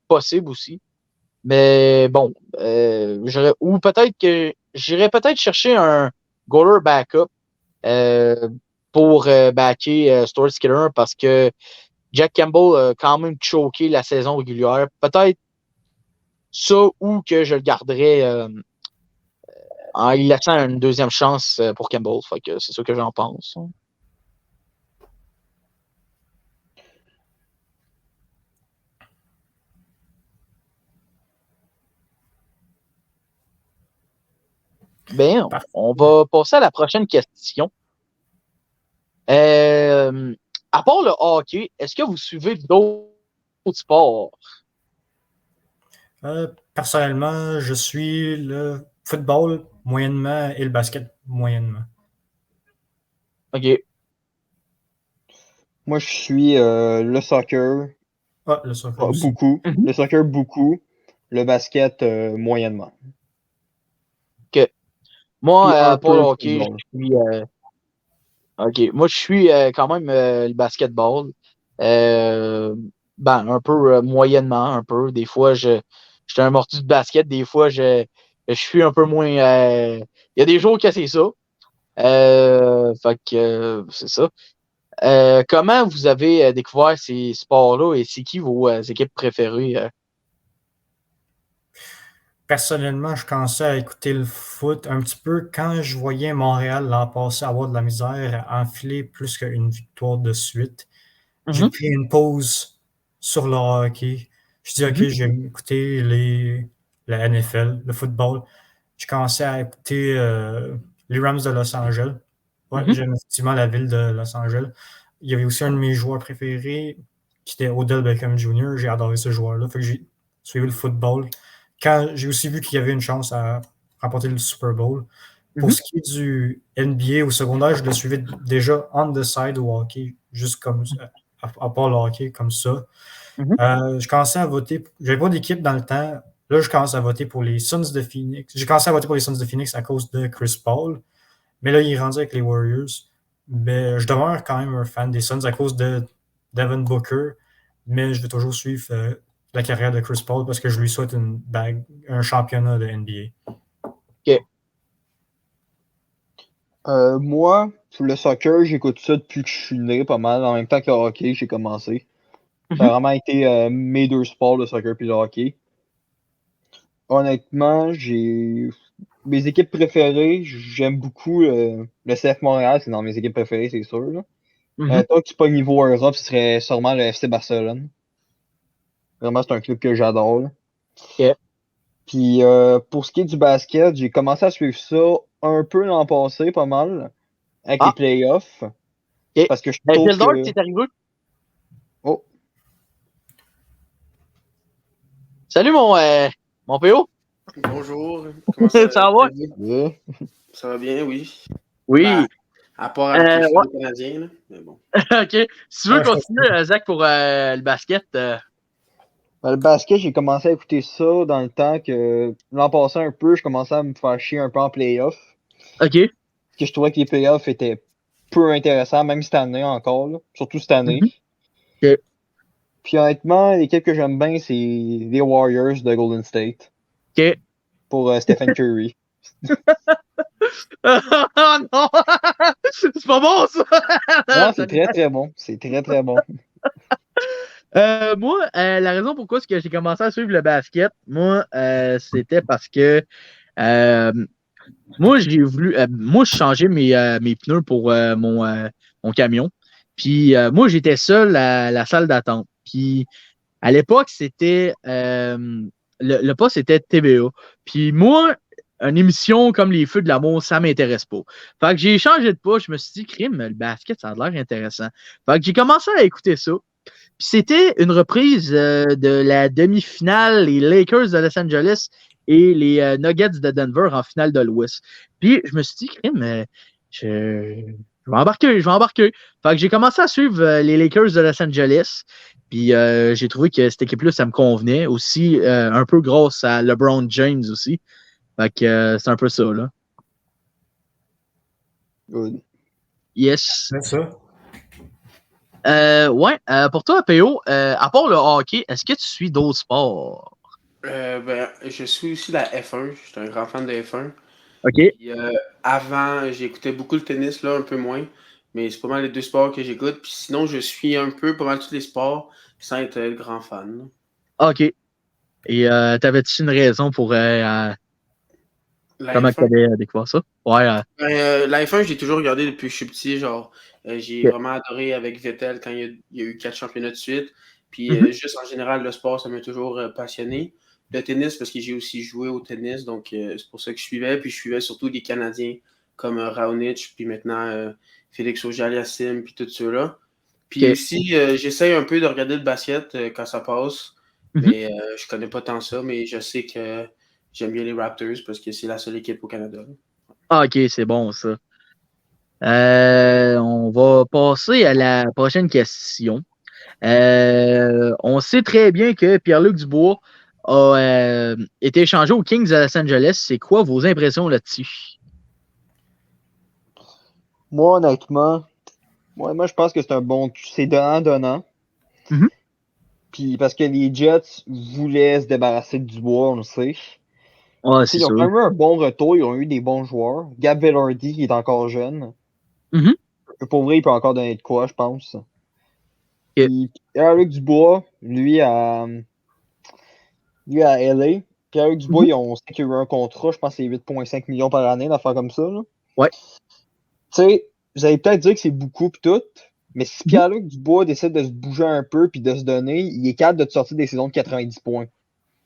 Possible aussi. Mais bon, ou peut-être que j'irais peut-être chercher un goaler backup pour backer Stuart Skinner parce que Jack Campbell a quand même choqué la saison régulière. Peut-être ça ou que je le garderais en lui laissant une deuxième chance pour Campbell. Fait que c'est ça que j'en pense. Ben, on va passer à la prochaine question. À part le hockey, est-ce que vous suivez d'autres sports? Personnellement, je suis le football moyennement et le basket moyennement. OK. Moi, je suis le soccer. Ah, le soccer aussi. Beaucoup. Le soccer, beaucoup. Le basket, moyennement. OK. Moi, pour le hockey, football. je suis... OK. Moi, je suis quand même le basketball. Un peu moyennement, un peu. Des fois, j'étais un mortu de basket. Des fois, je suis un peu moins... Il y a des jours que c'est ça. Fait que c'est ça. Comment vous avez découvert ces sports-là et c'est qui vos équipes préférées? Personnellement, je commençais à écouter le foot un petit peu quand je voyais Montréal l'an passé avoir de la misère à enfiler plus qu'une victoire de suite. J'ai pris une pause sur le hockey. Je dis, OK, je vais écouter la NFL, le football. J'ai commencé à écouter les Rams de Los Angeles. Ouais, j'aime effectivement la ville de Los Angeles. Il y avait aussi un de mes joueurs préférés qui était Odell Beckham Jr. J'ai adoré ce joueur-là. Fait que j'ai suivi le football. Quand j'ai aussi vu qu'il y avait une chance à remporter le Super Bowl. Pour ce qui est du NBA au secondaire, je le suivais déjà on the side au hockey, juste comme à part le hockey comme ça. Je commençais à voter. J'avais pas d'équipe dans le temps. Là, je commence à voter pour les Suns de Phoenix. J'ai commencé à voter pour les Suns de Phoenix à cause de Chris Paul. Mais là, il est rendu avec les Warriors. Mais je demeure quand même un fan des Suns à cause de Devin Booker. Mais je vais toujours suivre la carrière de Chris Paul parce que je lui souhaite un championnat de NBA. OK. Moi, le soccer, j'écoute ça depuis que je suis né, pas mal. En même temps que le hockey, j'ai commencé. Ça a vraiment été mes deux sports, le soccer puis le hockey. Honnêtement, j'ai mes équipes préférées. J'aime beaucoup le CF Montréal, c'est dans mes équipes préférées, c'est sûr. Tant que c'est pas niveau Europe, ce serait sûrement le FC Barcelone. Vraiment, c'est un club que j'adore. OK. Puis pour ce qui est du basket, j'ai commencé à suivre ça un peu l'an passé, pas mal, avec les playoffs. OK. Parce que je trouve Phil Dart, que... c'est arrivé? Oh. Salut mon PO. Bonjour. Comment ça va? Yeah. Ça va bien, oui. Oui. À part avec les Canadiens, là. Mais bon. OK. Si tu veux continuer, Zach, pour le basket. Le basket, j'ai commencé à écouter ça dans le temps que l'an passé un peu, je commençais à me faire chier un peu en playoff. OK. Parce que je trouvais que les playoffs étaient peu intéressants, même cette année encore, là. Surtout cette année. OK. Puis honnêtement, l'équipe que j'aime bien, c'est les Warriors de Golden State. OK. Pour Stephen Curry. Oh non! C'est pas bon, ça! Non, c'est très très bon. C'est très très bon. Moi, la raison pourquoi est-ce que j'ai commencé à suivre le basket, moi, c'était parce que moi, je changeais mes pneus pour mon camion. Puis moi, j'étais seul à la salle d'attente. Puis à l'époque, c'était le poste était TVA. Puis moi, une émission comme Les Feux de l'amour, ça m'intéresse pas. Fait que j'ai changé de poste. Je me suis dit, crime, le basket, ça a l'air intéressant. Fait que j'ai commencé à écouter ça. Puis c'était une reprise de la demi-finale, les Lakers de Los Angeles et les Nuggets de Denver en finale de l'Ouest. Puis je me suis dit, crime, je vais embarquer, je vais embarquer. Fait que j'ai commencé à suivre les Lakers de Los Angeles. Puis j'ai trouvé que cette équipe-là, ça me convenait. Aussi, un peu grâce à LeBron James aussi. Fait que c'est un peu ça, là. Good. Yes. C'est ça. Ouais, pour toi, PO, à part le hockey, est-ce que tu suis d'autres sports? Je suis aussi la F1. Je suis un grand fan de F1. OK. Puis, avant, j'écoutais beaucoup le tennis, là, un peu moins. Mais c'est pas mal les deux sports que j'écoute. Puis sinon, je suis un peu pas mal tous les sports sans être grand fan. OK. Et t'avais-tu une raison pour La comment tu F1, avais découvert ça? Ouais. la F1, j'ai toujours regardé depuis que je suis petit. Genre, j'ai OK. vraiment adoré avec Vettel quand il y a eu 4 championnats de suite. Puis Mhm. juste en général, le sport, ça m'a toujours passionné. Le tennis, parce que j'ai aussi joué au tennis, donc c'est pour ça que je suivais. Puis je suivais surtout des Canadiens comme Raonic, puis maintenant Félix Auger-Aliassime, puis tous ceux-là. Puis OK. aussi, j'essaye un peu de regarder le basket quand ça passe, Mhm. mais je connais pas tant ça, mais je sais que j'aime bien les Raptors parce que c'est la seule équipe au Canada. Ah, OK, c'est bon, ça. On va passer à la prochaine question. On sait très bien que Pierre-Luc Dubois a été échangé aux Kings de Los Angeles. C'est quoi vos impressions là-dessus? Moi, honnêtement, moi, je pense que c'est un bon. C'est donnant-donnant. Mhm. Puis parce que les Jets voulaient se débarrasser de Dubois, on le sait. Ouais, T'sais, c'est ils ont sûr. quand même eu un bon retour, ils ont eu des bons joueurs. Gab Velarde, qui est encore jeune. Mhm. Pour vrai, il peut encore donner de quoi, je pense. Ok. Puis Pierre-Luc Dubois, lui à LA. Pierre-Luc Dubois, Mhm. ils ont sécuré un contrat, je pense que c'est 8,5 millions par année, d'affaires comme ça. Là. Ouais. Tu sais, vous allez peut-être dire que c'est beaucoup pis tout, mais si Mhm. Pierre-Luc Dubois décide de se bouger un peu puis de se donner, il est capable de te sortir des saisons de 90 points.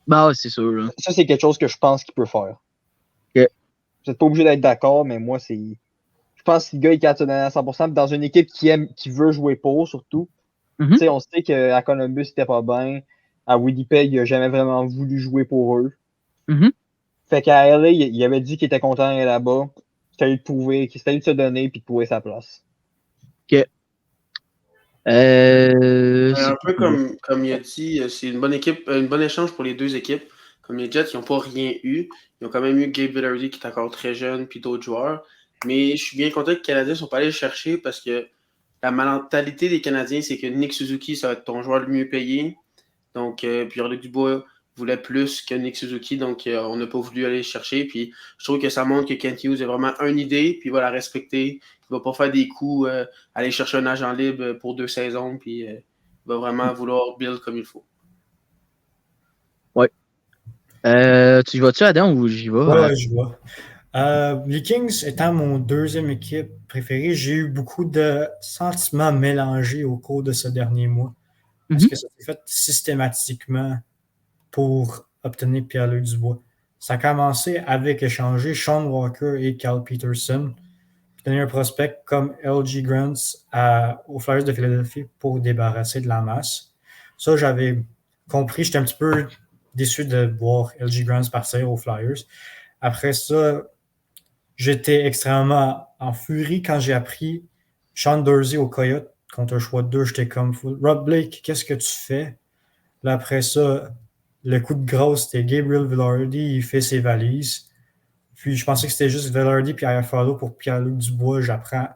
Bah ouais, c'est sûr. Là. Ça, c'est quelque chose que je pense qu'il peut faire. Ok. Vous n'êtes pas obligé d'être d'accord, mais moi, c'est. Je pense que le gars est capable de se donner à 100%. Puis dans une équipe qui veut jouer pour, surtout. Mhm. Tu sais, on sait qu'à Columbus, c'était pas bien. À Winnipeg, il a jamais vraiment voulu jouer pour eux. Mhm. Fait qu'à LA, il avait dit qu'il était content d'aller là-bas. C'était à lui de prouver, c'était à lui de se donner puis de trouver sa place. Ok. Un C'est peu cool. comme il a dit, c'est une bonne équipe, une bonne échange pour les deux équipes. Comme les Jets, ils n'ont pas rien eu. Ils ont quand même eu Gabe Vilardi qui est encore très jeune, puis d'autres joueurs. Mais je suis bien content que les Canadiens ne sont pas allés le chercher parce que la mentalité des Canadiens, c'est que Nick Suzuki, ça va être ton joueur le mieux payé. Donc, Pierre-Luc Dubois voulait plus que Nick Suzuki, donc on n'a pas voulu aller le chercher. Puis je trouve que ça montre que Kent Hughes a vraiment une idée, puis il va la respecter. Il va pas faire des coups, aller chercher un agent libre pour 2 saisons, puis il va vraiment vouloir build comme il faut. Ouais. Tu y vas-tu, Adam, ou j'y vais? Ouais, je vois. Les Kings étant mon deuxième équipe préférée, j'ai eu beaucoup de sentiments mélangés au cours de ce dernier mois. Parce Mhm. que ça s'est fait systématiquement pour obtenir Pierre-Luc Dubois. Ça a commencé avec échanger Sean Walker et Cal Peterson, puis donner un prospect comme LG Grant aux Flyers de Philadelphie pour débarrasser de la masse. Ça, j'avais compris, j'étais un petit peu déçu de voir LG Grant partir aux Flyers. Après ça, j'étais extrêmement en furie quand j'ai appris Sean Dorsey au Coyote contre un choix de 2. J'étais comme Rob Blake, qu'est-ce que tu fais? Là, après ça, le coup de grâce, c'était Gabriel Vilardi, il fait ses valises. Puis je pensais que c'était juste Vilardi puis Iafallo pour Pierre-Luc Dubois. J'apprends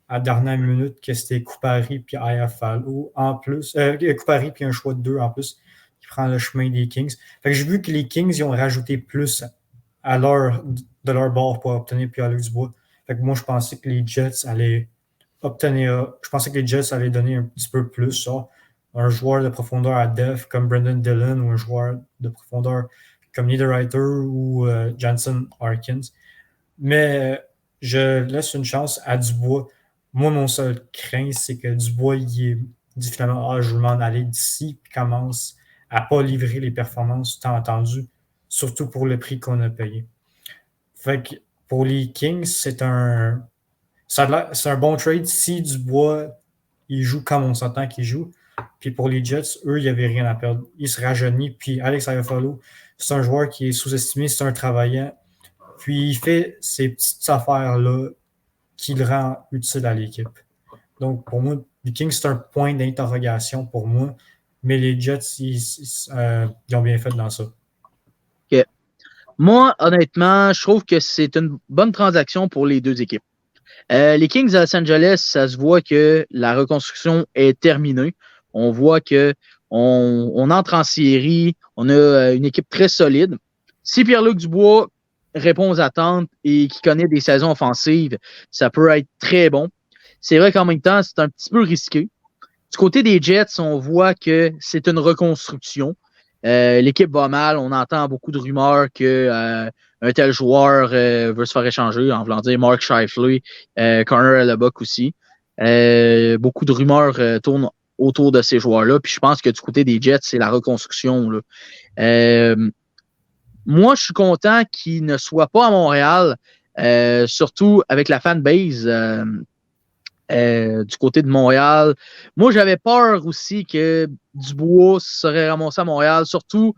à la dernière minute que c'était Kupari puis Iafallo en plus. Kupari puis un choix de 2 en plus qui prend le chemin des Kings. Fait que j'ai vu que les Kings ils ont rajouté plus de leur bord pour obtenir Pierre-Luc Dubois. Fait que moi, je pensais que les Jets allaient je pensais que les Jets allaient donner un petit peu plus ça. Un joueur de profondeur à def comme Brendan Dillon ou un joueur de profondeur comme Niederreiter ou Jansen Harkins. Mais je laisse une chance à Dubois. Moi, mon seul craint, c'est que Dubois, il dit finalement, je veux m'en aller d'ici, puis commence à pas livrer les performances tant attendues, surtout pour le prix qu'on a payé. Fait que pour les Kings, c'est un bon trade si Dubois il joue comme on s'entend qu'il joue. Puis pour les Jets, eux, il n'y avait rien à perdre. Il se rajeunit. Puis Alex Iafallo, c'est un joueur qui est sous-estimé, c'est un travaillant. Puis il fait ces petites affaires-là qui le rend utile à l'équipe. Donc pour moi, les Kings, c'est un point d'interrogation pour moi. Mais les Jets, ils ont bien fait dans ça. Okay. Moi, honnêtement, je trouve que c'est une bonne transaction pour les deux équipes. Les Kings de Los Angeles, ça se voit que la reconstruction est terminée. On voit que on entre en série, on a une équipe très solide. Si Pierre-Luc Dubois répond aux attentes et qui connaît des saisons offensives, ça peut être très bon. C'est vrai qu'en même temps, c'est un petit peu risqué. Du côté des Jets, on voit que c'est une reconstruction. L'équipe va mal. On entend beaucoup de rumeurs que un tel joueur veut se faire échanger, en voulant dire Mark Scheifele, Connor Hellebuck aussi. Beaucoup de rumeurs tournent autour de ces joueurs-là. Puis je pense que du côté des Jets, c'est la reconstruction. Là. Moi, je suis content qu'il ne soit pas à Montréal, surtout avec la fanbase du côté de Montréal. Moi, j'avais peur aussi que Dubois serait ramassé à Montréal, surtout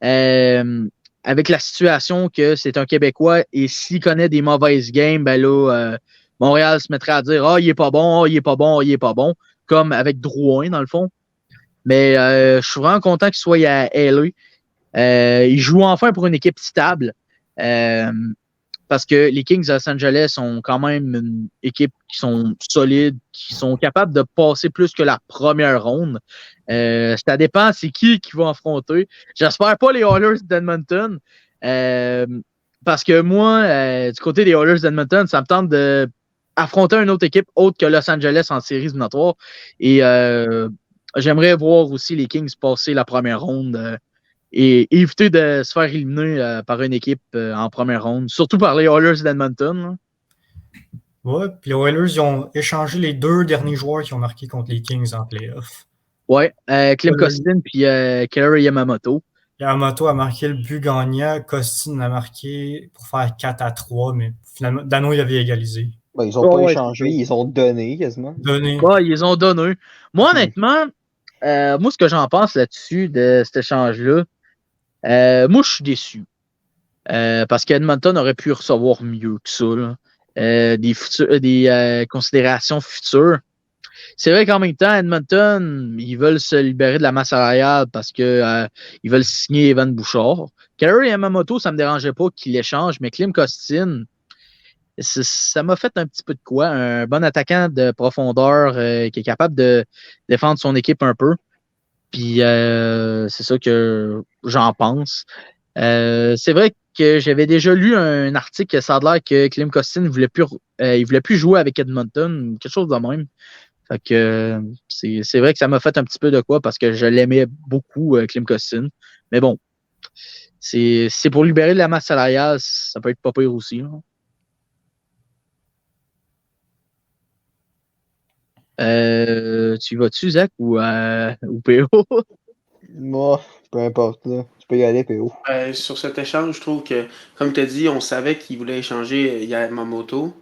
avec la situation que c'est un Québécois et s'il connaît des mauvaises games, ben là, Montréal se mettrait à dire « Ah, il est pas bon, il est pas bon, il est pas bon », comme avec Drouin, dans le fond. Mais je suis vraiment content qu'il soit à LA. Il joue enfin pour une équipe stable. Parce que les Kings de Los Angeles ont quand même une équipe qui sont solides, qui sont capables de passer plus que la première ronde. Ça dépend c'est qui va affronter. J'espère pas les Oilers d'Edmonton. Parce que moi, du côté des Oilers d'Edmonton, ça me tente d'affronter une autre équipe autre que Los Angeles en séries éliminatoires. Et j'aimerais voir aussi les Kings passer la première ronde. Et éviter de se faire éliminer par une équipe en première ronde, surtout par les Oilers d'Edmonton. Ouais, puis les Oilers, ils ont échangé les 2 derniers joueurs qui ont marqué contre les Kings en playoff. Ouais, Klim Kostin puis Kailer Yamamoto. Yamamoto a marqué le but gagnant, Kostin a marqué pour faire 4-3, mais finalement, Dano, il avait égalisé. Ben, ils ont pas échangé, ils ont donné quasiment. Ouais, ils ont donné. Moi, honnêtement, moi, ce que j'en pense là-dessus, de cet échange-là, moi, je suis déçu. Parce qu'Edmonton aurait pu recevoir mieux que ça. Des considérations futures. C'est vrai qu'en même temps, Edmonton, ils veulent se libérer de la masse salariale parce que ils veulent signer Evan Bouchard. Kailer Yamamoto, ça me dérangeait pas qu'il échange, mais Klim Kostin, ça m'a fait un petit peu de quoi. Un bon attaquant de profondeur qui est capable de défendre son équipe un peu. Puis c'est ça que j'en pense. C'est vrai que j'avais déjà lu un article que ça a l'air que Klim Kostin ne voulait plus jouer avec Edmonton, quelque chose de même. Fait que c'est vrai que ça m'a fait un petit peu de quoi parce que je l'aimais beaucoup, Klim Kostin. Mais bon, c'est pour libérer de la masse salariale, ça peut être pas pire aussi. Tu vas-tu, Zach, ou PO? Moi, peu importe, là. Tu peux y aller, PO. Sur cet échange, je trouve que, comme tu as dit, on savait qu'il voulait échanger Yamamoto.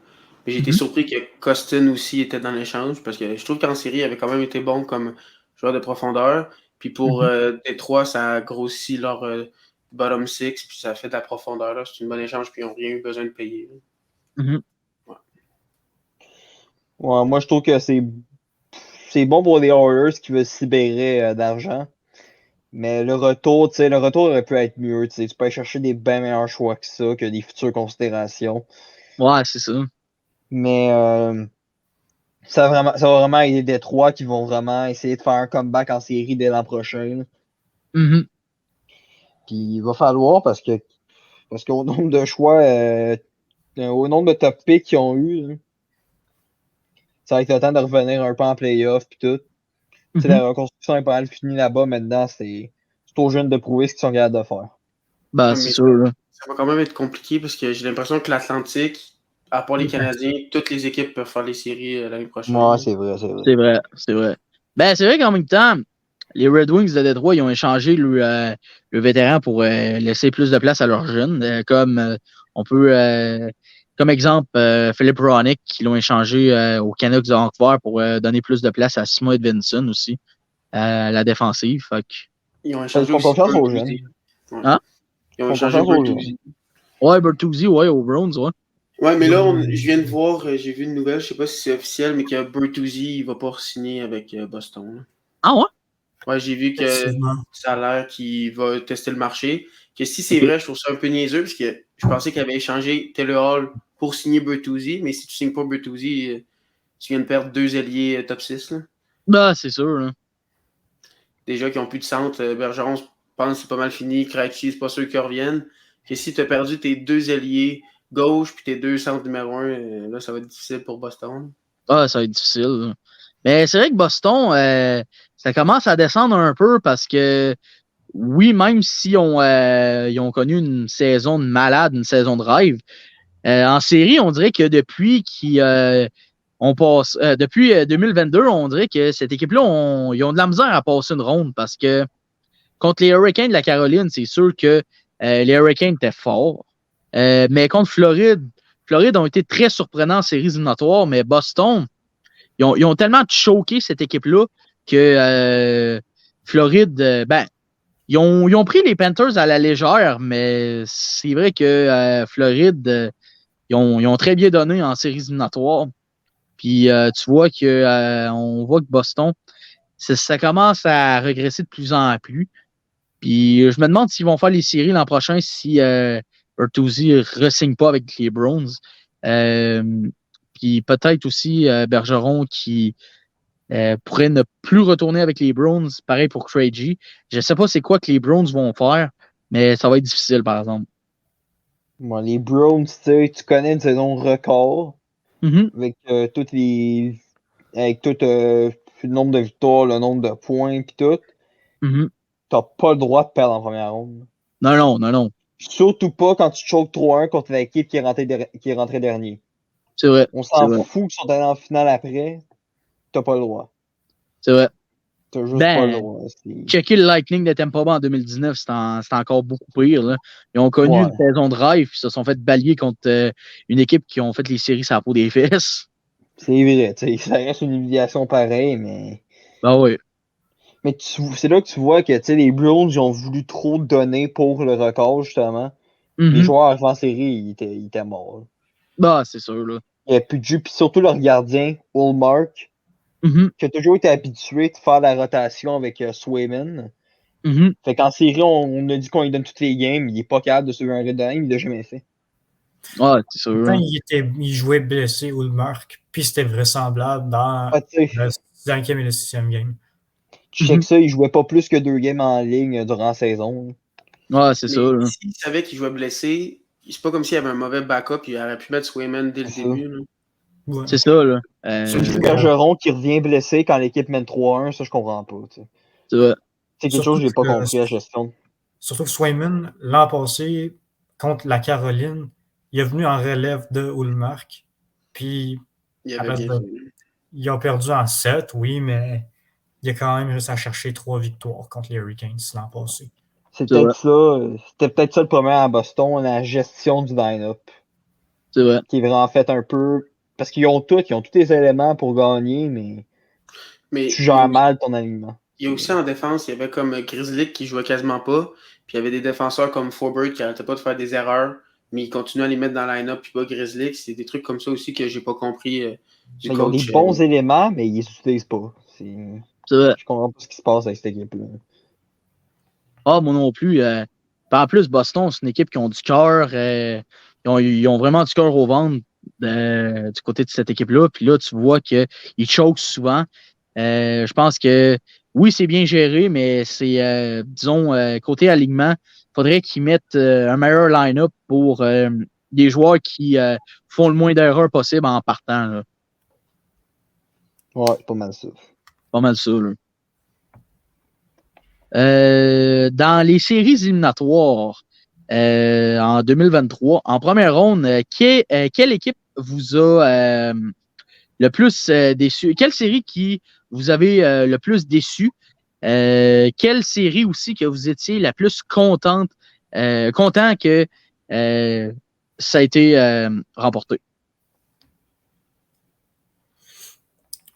Mais j'ai été surpris que Kostin aussi était dans l'échange parce que je trouve qu'en série, il avait quand même été bon comme joueur de profondeur. Puis pour Détroit, ça a grossi leur bottom six, puis ça fait de la profondeur. Là. C'est une bonne échange, puis ils n'ont rien eu besoin de payer. Ouais, moi, je trouve que c'est bon pour les Oilers qui veulent se libérer d'argent. Mais le retour aurait pu être mieux. Tu peux aller chercher des bien meilleurs choix que ça, que des futures considérations. Ouais, c'est ça. Mais ça va vraiment aider Détroit qui vont vraiment essayer de faire un comeback en série dès l'an prochain. Là. Mhm. Puis il va falloir parce qu'au nombre de choix, au nombre de top picks qu'ils ont eu, là, ça va être le temps de revenir un peu en playoff puis tout. Tu sais, Mhm. la reconstruction est pas mal finie là-bas maintenant. C'est aux jeunes de prouver ce qu'ils sont capables de faire. Ben, Ouais, c'est mais sûr, là. ça va quand même être compliqué parce que j'ai l'impression que l'Atlantique, à part les Canadiens, toutes les équipes peuvent faire les séries l'année prochaine. Ouais, c'est vrai, c'est vrai. C'est vrai, c'est vrai. Ben, c'est vrai qu'en même temps, les Red Wings de Détroit, ils ont échangé le vétéran pour laisser plus de place à leurs jeunes. On peut, comme exemple, Philippe Roenick, qui l'ont échangé aux Canucks de Vancouver pour donner plus de place à Simon Edvinsson aussi, à la défensive. Fait que, Ils ont Ils échangé font aussi confiance aux Bertuzzi. jeunes. Ouais. hein? Ils Ils ont font échangé confiance aux jeunes. Bertuzzi. Ouais, Bertuzzi, ouais, aux Browns, ouais. Ouais, mais là, je viens de voir, j'ai vu une nouvelle, je sais pas si c'est officiel, mais que Bertuzzi, il va pas signer avec Boston. Là. Ah ouais? Ouais, j'ai vu que Effectivement. ça a l'air qu'il va tester le marché. Que si c'est Ok. vrai, je trouve ça un peu niaiseux, parce que je pensais qu'il avait échangé Taylor Hall pour signer Bertuzzi, mais si tu signes pas Bertuzzi, tu viens de perdre 2 alliés top 6. Là. Ben, c'est sûr, là. Déjà qui ont plus de centre. Bergeron, je pense que c'est pas mal fini. Krejci, c'est pas sûr qu'ils reviennent. Que si tu as perdu tes 2 alliés gauche puis tes 2 centres numéro 1, là, ça va être difficile pour Boston. Ah, ça va être difficile, là. Mais c'est vrai que Boston, ça commence à descendre un peu parce que oui, même si ils ont connu une saison de malade, une saison de rêve, en série, on dirait que depuis 2022, on dirait que cette équipe-là, ils ont de la misère à passer une ronde parce que contre les Hurricanes de la Caroline, c'est sûr que les Hurricanes étaient forts. Mais contre Floride ont été très surprenants en séries éliminatoires, mais Boston, ils ont tellement choqué cette équipe-là que Floride, ils ont pris les Panthers à la légère, mais c'est vrai que Floride, ils ont très bien donné en séries éliminatoires. Puis tu vois on voit que Boston, ça commence à regresser de plus en plus. Puis je me demande s'ils vont faire les séries l'an prochain si Bertuzzi ne re-signe pas avec les Browns. Euh, Puis peut-être aussi Bergeron qui pourrait ne plus retourner avec les Browns. Pareil pour Krejci. Je ne sais pas c'est quoi que les Browns vont faire, mais ça va être difficile, par exemple. Bon, les Browns, tu connais une saison record Mm-hmm. avec tout le nombre de victoires, le nombre de points puis tout. Mm-hmm. T'as pas le droit de perdre en première ronde. Non, non, non, non. Surtout pas quand tu choques 3-1 contre l'équipe qui est rentrée dernier. C'est vrai. On C'est s'en vrai. fout qu'ils sont allés en finale après. T'as pas le droit. C'est vrai. T'as juste pas le droit. Checker le Lightning de Tampa Bay en 2019, c'est encore beaucoup pire. Là. Ils ont connu une saison de rêve, puis se sont fait balayer contre une équipe qui ont fait les séries sur la peau des fesses. C'est vrai, ça reste une humiliation pareille, mais. Ben oui. Mais c'est là que tu vois que les Browns ils ont voulu trop donner pour le record, justement. Les joueurs avant série, ils étaient morts. Bah, c'est sûr, là. Il n'y a plus de jus, puis surtout leur gardien, Ullmark, qui a toujours été habitué de faire la rotation avec Swayman. Fait qu'en série, on a dit qu'on lui donne toutes les games, il est pas capable de suivre un rythme de même, il l'a jamais fait. Ouais, c'est sûr. Quand il jouait blessé, Ulmark, puis c'était vraisemblable dans le 5e et le 6e game. Tu sais que ça, il jouait pas plus que 2 games en ligne durant la saison. Ouais, c'est ça. S'il savait qu'il jouait blessé, c'est pas comme s'il avait un mauvais backup, il aurait pu mettre Swayman dès le début. Là. Ouais. C'est ça, là. Surtout Bergeron qui revient blessé quand l'équipe mène 3-1, ça je comprends pas. C'est vrai. C'est quelque chose que j'ai pas compris à la gestion. Surtout que Swayman, l'an passé, contre la Caroline, il est venu en relève de Ullmark. Puis, ils ont perdu en 7, oui, mais il a quand même réussi à chercher 3 victoires contre les Hurricanes l'an passé. C'était peut-être ça le problème à Boston, la gestion du line-up. C'est vrai. Qui est vraiment fait un peu. Parce qu'ils ont tous les éléments pour gagner, mais tu gères mal ton alignement. Il y a aussi en défense, il y avait comme Grizzly qui jouait quasiment pas. Puis il y avait des défenseurs comme Forbert qui n'arrêtaient pas de faire des erreurs, mais ils continuaient à les mettre dans le line-up puis pas Grizzly. C'est des trucs comme ça aussi que j'ai pas compris du coach. Ils ont des bons éléments, mais ils les utilisent pas. C'est vrai. Je comprends pas ce qui se passe avec cette équipe-là. Ah, moi non plus. Puis en plus, Boston, c'est une équipe qui ont du cœur. Ils ont vraiment du cœur au ventre du côté de cette équipe-là. Puis là, tu vois qu'ils choquent souvent. Je pense que oui, c'est bien géré, mais c'est, disons, côté alignement, il faudrait qu'ils mettent un meilleur line-up pour des joueurs qui font le moins d'erreurs possible en partant. Là. Ouais, pas mal ça. Pas mal ça. Là. Dans les séries éliminatoires en 2023, en première ronde, quelle équipe vous a le plus déçu? Quelle série qui vous avez le plus déçu? Quelle série aussi que vous étiez la plus content que ça a été remporté?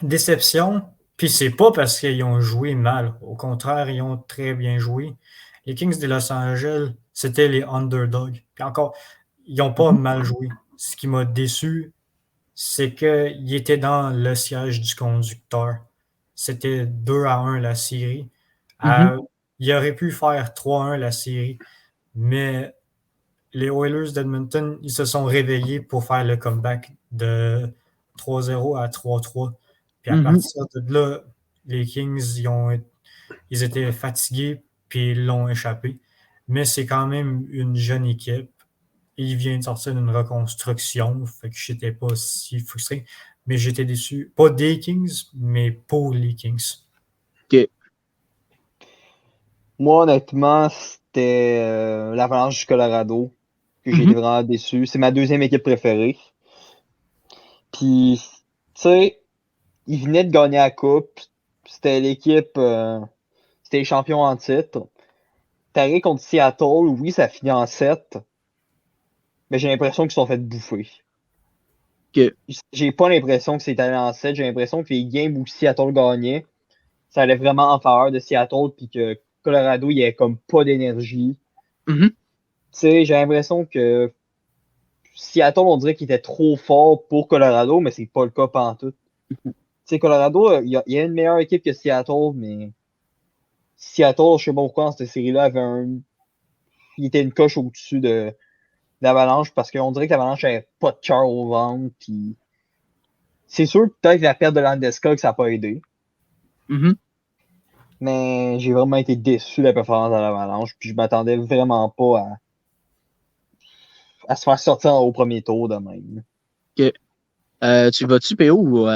Déception, puis c'est pas parce qu'ils ont joué mal. Au contraire, ils ont très bien joué. Les Kings de Los Angeles, c'était les underdogs. Puis encore, ils n'ont pas mal joué. Ce qui m'a déçu, c'est qu'ils étaient dans le siège du conducteur. C'était 2-1 la série. Il aurait pu faire 3-1 la série, mais les Oilers d'Edmonton, ils se sont réveillés pour faire le comeback de 3-0 à 3-3. Puis à partir de là, les Kings, ils étaient fatigués, puis ils l'ont échappé. Mais c'est quand même une jeune équipe. Il vient de sortir d'une reconstruction, fait que j'étais pas si frustré. Mais j'étais déçu. Pas des Kings, mais pour les Kings. OK. Moi, honnêtement, c'était l'Avalanche du Colorado que j'ai été vraiment déçu. C'est ma deuxième équipe préférée. Puis, tu sais, ils venaient de gagner la coupe. C'était l'équipe, c'était les champions en titre. T'arrives contre Seattle, oui, ça finit en 7. Mais j'ai l'impression qu'ils se sont fait bouffer. OK. J'ai pas l'impression que c'est allé en 7. J'ai l'impression que les games où Seattle gagnait, ça allait vraiment en faveur de Seattle, puis que Colorado, il y avait comme pas d'énergie. Tu sais, j'ai l'impression que Seattle, on dirait qu'il était trop fort pour Colorado, mais c'est pas le cas pantoute. Tu sais, Colorado, il y a une meilleure équipe que Seattle, mais Seattle, je sais pas pourquoi, dans cette série-là, il était une coche au-dessus de l'Avalanche, parce qu'on dirait que l'Avalanche avait pas de cœur au ventre, puis c'est sûr, peut-être que la perte de Landeskog, ça n'a pas aidé. Mais j'ai vraiment été déçu de la performance de l'Avalanche, puis je m'attendais vraiment pas à se faire sortir au premier tour de même. OK. Tu vas-tu, PO, ou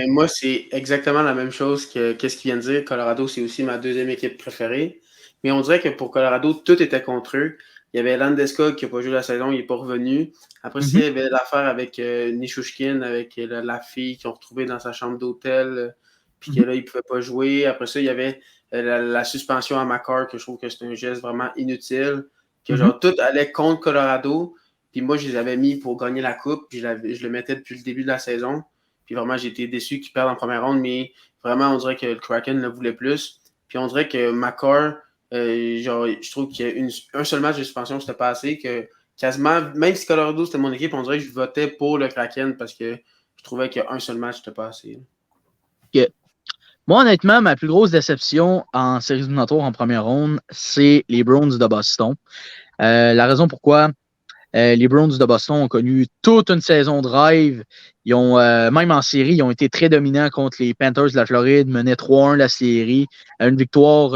moi, c'est exactement la même chose que ce qu'il vient de dire. Colorado, c'est aussi ma deuxième équipe préférée. Mais on dirait que pour Colorado, tout était contre eux. Il y avait Landeskog qui n'a pas joué la saison, il n'est pas revenu. Après, il y avait l'affaire avec Nishushkin, avec la fille qu'ils ont retrouvée dans sa chambre d'hôtel, puis que là, il ne pouvait pas jouer. Après ça, il y avait la suspension à Makar, que je trouve que c'est un geste vraiment inutile. Que genre, tout allait contre Colorado. Puis moi, je les avais mis pour gagner la coupe, puis je le mettais depuis le début de la saison. Puis vraiment, j'ai été déçu qu'ils perdent en première ronde, mais vraiment, on dirait que le Kraken le voulait plus. Puis on dirait que Makar, je trouve qu'il y a un seul match de suspension, c'était pas assez. Que quasiment, même si Colorado c'était mon équipe, on dirait que je votais pour le Kraken parce que je trouvais qu'un seul match, c'était pas assez. OK. Moi, honnêtement, ma plus grosse déception en séries éliminatoires en première ronde, c'est les Browns de Boston. La raison pourquoi les Browns de Boston ont connu toute une saison de rêve. Ils ont, même en série, ils ont été très dominants contre les Panthers de la Floride, menaient 3-1 la série, une victoire,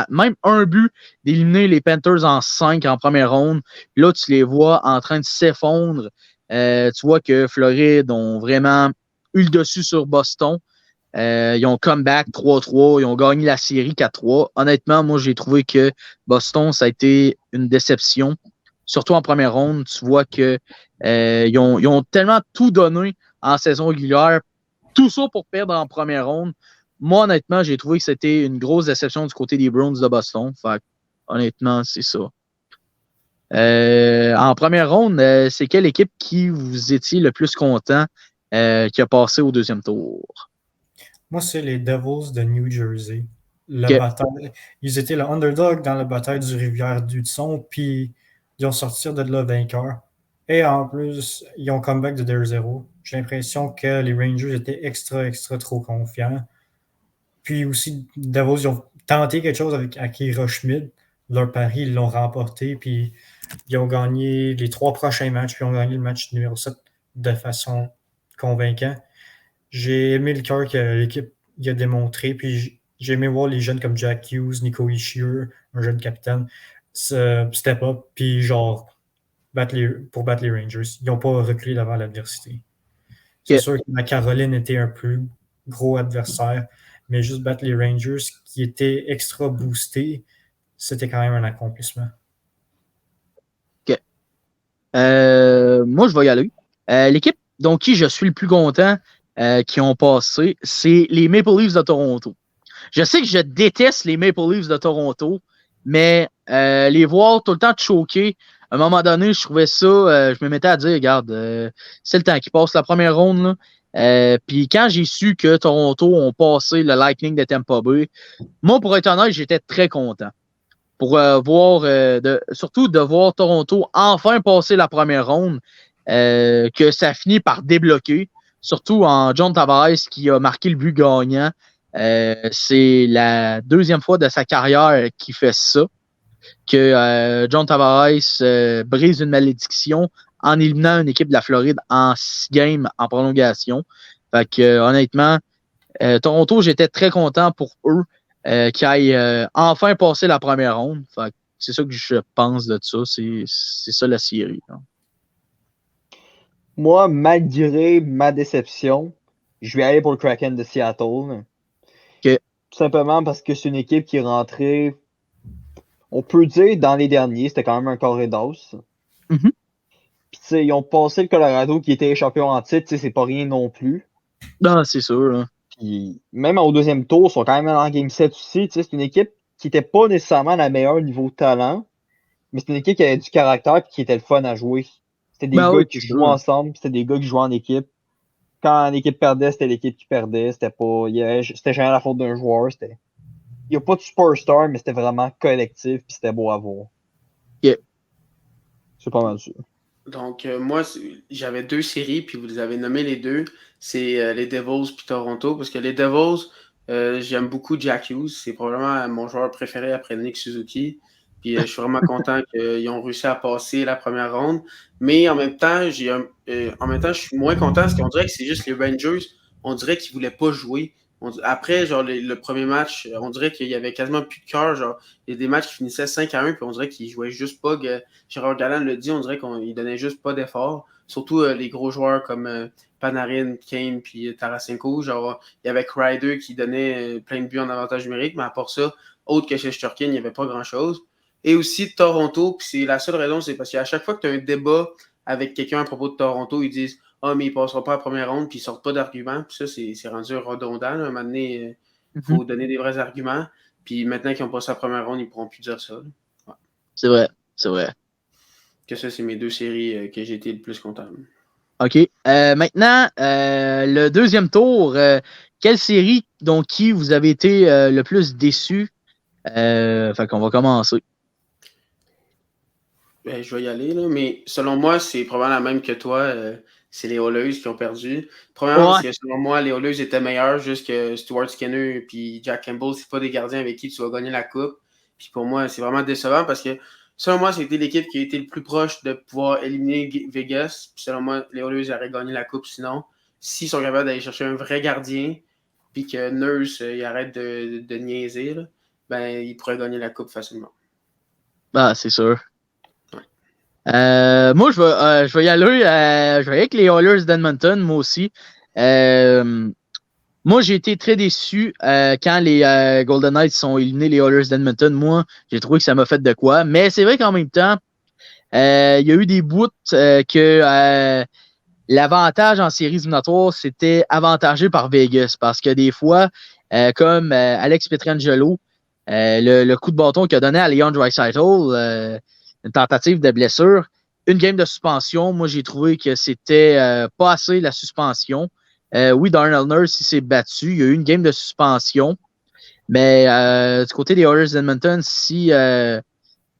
même un but d'éliminer les Panthers en 5 en première ronde. Là, tu les vois en train de s'effondrer. Tu vois que Floride ont vraiment eu le dessus sur Boston. Ils ont comeback 3-3, ils ont gagné la série 4-3. Honnêtement, moi, j'ai trouvé que Boston, ça a été une déception. Surtout en première ronde, tu vois que ils ont tellement tout donné en saison régulière, tout ça pour perdre en première ronde. Moi, honnêtement, j'ai trouvé que c'était une grosse déception du côté des Browns de Boston. Fait honnêtement, c'est ça. En première ronde, c'est quelle équipe qui vous étiez le plus content qui a passé au deuxième tour? Moi, c'est les Devils de New Jersey. Okay. Ils étaient le underdog dans la bataille du Rivière-du-Son, puis ils ont sorti de là vainqueurs. Et en plus, ils ont comeback de 2-0. J'ai l'impression que les Rangers étaient extra trop confiants. Puis aussi, Devils, ils ont tenté quelque chose avec Akira Schmid. leur pari, ils l'ont remporté, puis ils ont gagné les 3 prochains matchs, puis ils ont gagné le match numéro 7 de façon convaincante. J'ai aimé le cœur que l'équipe a démontré, puis j'ai aimé voir les jeunes comme Jack Hughes, Nico Hischier, un jeune capitaine, step up, puis genre pour battre les Rangers. Ils n'ont pas reculé devant l'adversité. C'est sûr que la Caroline était un plus gros adversaire, mais juste battre les Rangers qui étaient extra boostés, c'était quand même un accomplissement. OK. Moi, je vais y aller. L'équipe dont qui je suis le plus content qui ont passé, c'est les Maple Leafs de Toronto. Je sais que je déteste les Maple Leafs de Toronto, mais les voir tout le temps choquer, à un moment donné, je trouvais ça, je me mettais à dire, regarde, c'est le temps qui passe la première ronde, là. Puis quand j'ai su que Toronto ont passé le Lightning de Tampa Bay, moi, pour être honnête, j'étais très content. Pour voir, surtout de voir Toronto enfin passer la première ronde, que ça finit par débloquer, surtout en John Tavares qui a marqué le but gagnant. C'est la deuxième fois de sa carrière qu'il fait ça, que John Tavares brise une malédiction en éliminant une équipe de la Floride en 6 games en prolongation. Fait que honnêtement, Toronto, j'étais très content pour eux qui aillent enfin passer la première ronde. Fait que c'est ça que je pense de ça. C'est ça la série. Hein. Moi, malgré ma déception, je vais aller pour le Kraken de Seattle. Okay. Tout simplement parce que c'est une équipe qui est rentrée, on peut dire, dans les derniers. C'était quand même un carré d'os. Mm-hmm. Puis, tu sais, ils ont passé le Colorado qui était champion en titre. Tu sais, c'est pas rien non plus. Non, c'est sûr. Hein. Puis, même au deuxième tour, ils sont quand même en Game 7 aussi. Tu sais, c'est une équipe qui était pas nécessairement la meilleure niveau talent, mais c'est une équipe qui avait du caractère et qui était le fun à jouer. C'était des gars qui jouaient ensemble, c'était des gars qui jouaient en équipe. Quand l'équipe perdait, c'était l'équipe qui perdait. C'était jamais la faute d'un joueur. Il n'y a pas de superstar, mais c'était vraiment collectif puis c'était beau à voir. Yeah. C'est pas mal sûr. Donc, moi, j'avais 2 séries, puis vous les avez nommées les deux. C'est les Devils puis Toronto, parce que les Devils, j'aime beaucoup Jack Hughes. C'est probablement mon joueur préféré après Nick Suzuki. Puis je suis vraiment content qu'ils ont réussi à passer la première ronde. Mais en même temps, je suis moins content parce qu'on dirait que c'est juste les Rangers. On dirait qu'ils ne voulaient pas jouer. Après, genre, le premier match, on dirait qu'il y avait quasiment plus de cœur. Genre, il y a des matchs qui finissaient 5-1, puis on dirait qu'ils jouaient juste pas. Gérard Galland le dit, on dirait qu'il donnait juste pas d'effort. Surtout les gros joueurs comme Panarin, Kane, puis Tarasenko. Genre, il y avait Kreider qui donnait plein de buts en avantage numérique, mais à part ça, autre que chez Shesterkin, il n'y avait pas grand-chose. Et aussi Toronto, puis c'est la seule raison, c'est parce qu'à chaque fois que tu as un débat avec quelqu'un à propos de Toronto, ils disent « Ah, mais il ne passera pas à la première ronde, puis ils ne sortent pas d'arguments. » Puis ça, c'est rendu redondant. Là. À un moment donné, il faut donner des vrais arguments. Puis maintenant qu'ils ont passé à la première ronde, ils ne pourront plus dire ça. Ouais. C'est vrai, c'est vrai. Que ça, c'est mes 2 séries que j'ai été le plus content. OK. Maintenant, le deuxième tour, quelle série dont qui vous avez été le plus déçu? Fait qu'on va commencer. Ben, je vais y aller, là, mais selon moi, c'est probablement la même que toi. C'est les Oilers qui ont perdu. Premièrement, parce que selon moi, les Oilers étaient meilleurs, juste que Stuart Skinner et Jack Campbell, c'est pas des gardiens avec qui tu vas gagner la coupe. Puis pour moi, c'est vraiment décevant parce que selon moi, c'était l'équipe qui a été le plus proche de pouvoir éliminer Vegas. Puis selon moi, les Oilers auraient gagné la coupe sinon. S'ils sont capables d'aller chercher un vrai gardien, puis que Nurse il arrête de niaiser, là, ben, ils pourraient gagner la coupe facilement. Ah, c'est sûr. Moi, je vais y aller. Je vais aller avec les Oilers d'Edmonton, moi aussi. Moi, j'ai été très déçu quand les Golden Knights sont éliminés les Oilers d'Edmonton. Moi, j'ai trouvé que ça m'a fait de quoi. Mais c'est vrai qu'en même temps, il y a eu des bouts que l'avantage en séries éliminatoires, c'était avantagé par Vegas. Parce que des fois, comme Alex Pietrangelo, le coup de bâton qu'il a donné à Leon Draisaitl, une tentative de blessure, une game de suspension. Moi, j'ai trouvé que c'était pas assez la suspension. Oui, Darnell Nurse, il s'est battu. Il y a eu une game de suspension. Mais du côté des Oilers d'Edmonton, si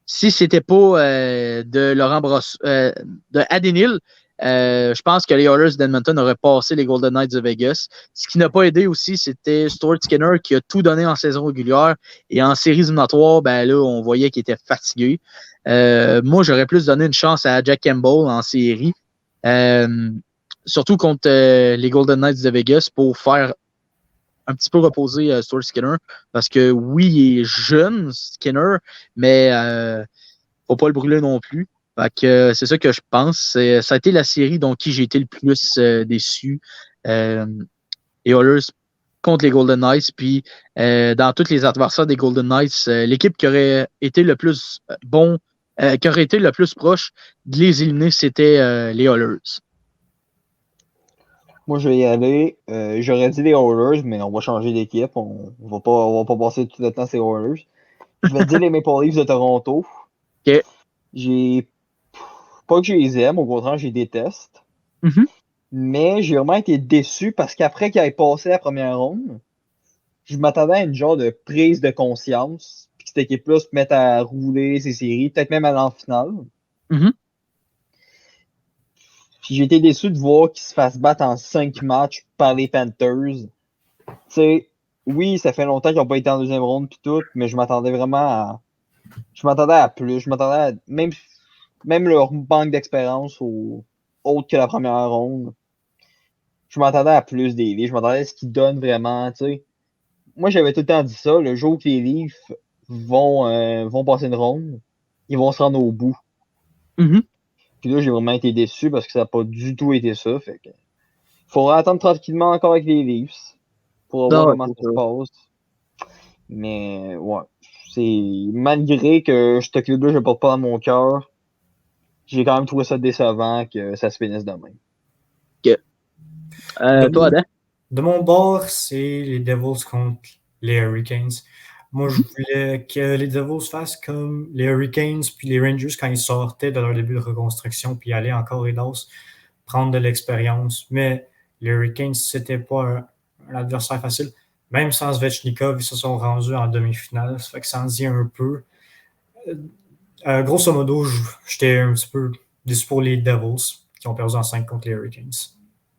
c'était pas de Laurent de Adénil, je pense que les Oilers d'Edmonton auraient passé les Golden Knights de Vegas. Ce qui n'a pas aidé aussi, c'était Stuart Skinner qui a tout donné en saison régulière. Et en séries éliminatoires, ben là, on voyait qu'il était fatigué. Moi, j'aurais plus donné une chance à Jack Campbell en série. Surtout contre les Golden Knights de Vegas pour faire un petit peu reposer Stuart Skinner. Parce que oui, il est jeune, Skinner, mais faut pas le brûler non plus. Fait que c'est ça que je pense. Ça a été la série dont qui j'ai été le plus déçu. Les Oilers contre les Golden Knights. Puis dans tous les adversaires des Golden Knights, l'équipe qui aurait été le plus qui aurait été le plus proche de les éliminer, c'était les Oilers. Moi, je vais y aller. J'aurais dit les Oilers, mais on va changer d'équipe. On va pas passer tout le temps ces Oilers. Je vais dire les Maple Leafs de Toronto. OK. Pas que je les aime, au contraire, je les déteste. Mm-hmm. Mais j'ai vraiment été déçu parce qu'après qu'ils aient passé la première ronde, je m'attendais à une genre de prise de conscience. Puis que cette équipe-là se mette à rouler ses séries, peut-être même aller en finale. Mm-hmm. Puis j'ai été déçu de voir qu'ils se fassent battre en 5 matchs par les Panthers. Tu sais, oui, ça fait longtemps qu'ils n'ont pas été en deuxième ronde puis tout, mais je m'attendais vraiment à. Je m'attendais à plus. Je m'attendais à. Même leur manque d'expérience autre que la première ronde. Je m'attendais à plus des Leafs. Je m'attendais à ce qu'ils donnent vraiment, tu sais. Moi, j'avais tout le temps dit ça. Le jour que les Leafs vont passer une ronde, ils vont se rendre au bout. Mm-hmm. Puis là, j'ai vraiment été déçu parce que ça n'a pas du tout été ça. Fait que faudra attendre tranquillement encore avec les Leafs pour voir comment ça se passe. Mais ouais, c'est malgré que ce club-là, je le porte pas dans mon cœur, j'ai quand même trouvé ça décevant que ça se finisse demain. OK. Toi, Adam? De mon bord, c'est les Devils contre les Hurricanes. Moi, je voulais que les Devils fassent comme les Hurricanes puis les Rangers quand ils sortaient de leur début de reconstruction puis aller en corridors, prendre de l'expérience. Mais les Hurricanes, c'était pas un adversaire facile. Même sans Svechnikov, ils se sont rendus en demi-finale. Ça fait que ça en dit un peu. Grosso modo, j'étais un petit peu déçu pour les Devils qui ont perdu en 5 contre les Hurricanes.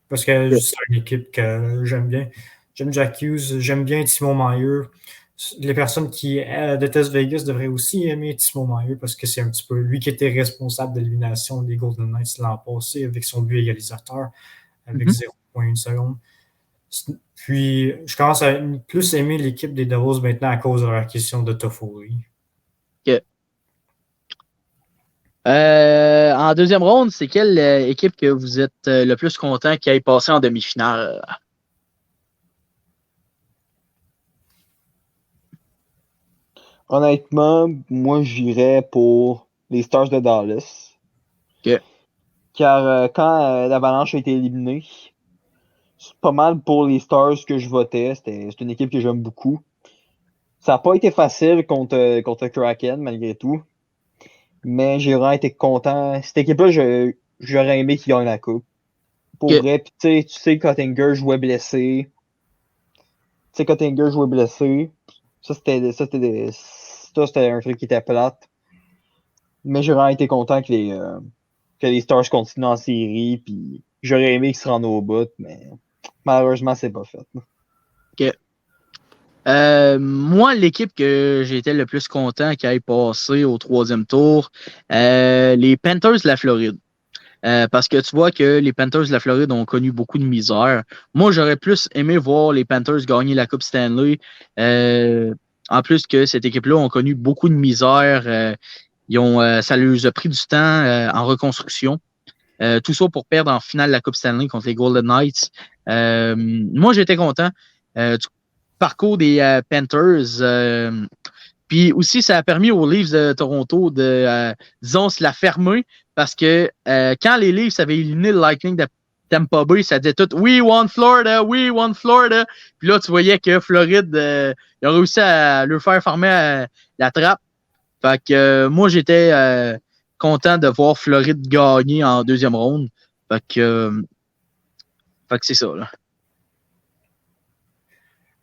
Parce que c'est une équipe que j'aime bien. J'aime Jack Hughes, j'aime bien Timo Meier. Les personnes qui détestent Vegas devraient aussi aimer Timo Meier parce que c'est un petit peu lui qui était responsable de l'élimination des Golden Knights l'an passé avec son but égalisateur avec 0,1 seconde. Puis, je commence à plus aimer l'équipe des Devils maintenant à cause de leur question de Toffoli. OK. En deuxième ronde, c'est quelle équipe que vous êtes le plus content qui ait passé en demi-finale? Honnêtement, moi, j'irais pour les Stars de Dallas. OK. Car quand l'Avalanche a été éliminée, c'est pas mal pour les Stars que je votais. C'est une équipe que j'aime beaucoup. Ça n'a pas été facile contre Kraken, malgré tout. Mais j'ai vraiment été content. Cette équipe-là, j'aurais aimé qu'ils gagnent la coupe. Pour vrai, tu sais, Cottinger jouait blessé. Ça, c'était un truc qui était plate. Mais j'aurais vraiment été content que les Stars continuent en série. Puis j'aurais aimé qu'ils se rendent au bout, mais malheureusement, c'est pas fait. OK. Moi, l'équipe que j'ai été le plus content qui ait passé au troisième tour, les Panthers de la Floride. Parce que tu vois que les Panthers de la Floride ont connu beaucoup de misère. Moi, j'aurais plus aimé voir les Panthers gagner la Coupe Stanley. En plus que cette équipe-là ont connu beaucoup de misère. Ça leur a pris du temps en reconstruction. Tout ça pour perdre en finale la Coupe Stanley contre les Golden Knights. Moi, j'étais content du parcours des Panthers. Puis aussi, ça a permis aux Leafs de Toronto de, disons, se la fermer parce que quand les Leafs avaient éliminé le Lightning de Tampa Bay, ça disait tout « We want Florida, we want Florida ». Puis là, tu voyais que Floride, ils ont réussi à leur faire fermer la trappe. Fait que moi, j'étais content de voir Floride gagner en deuxième ronde. Fait que c'est ça, là.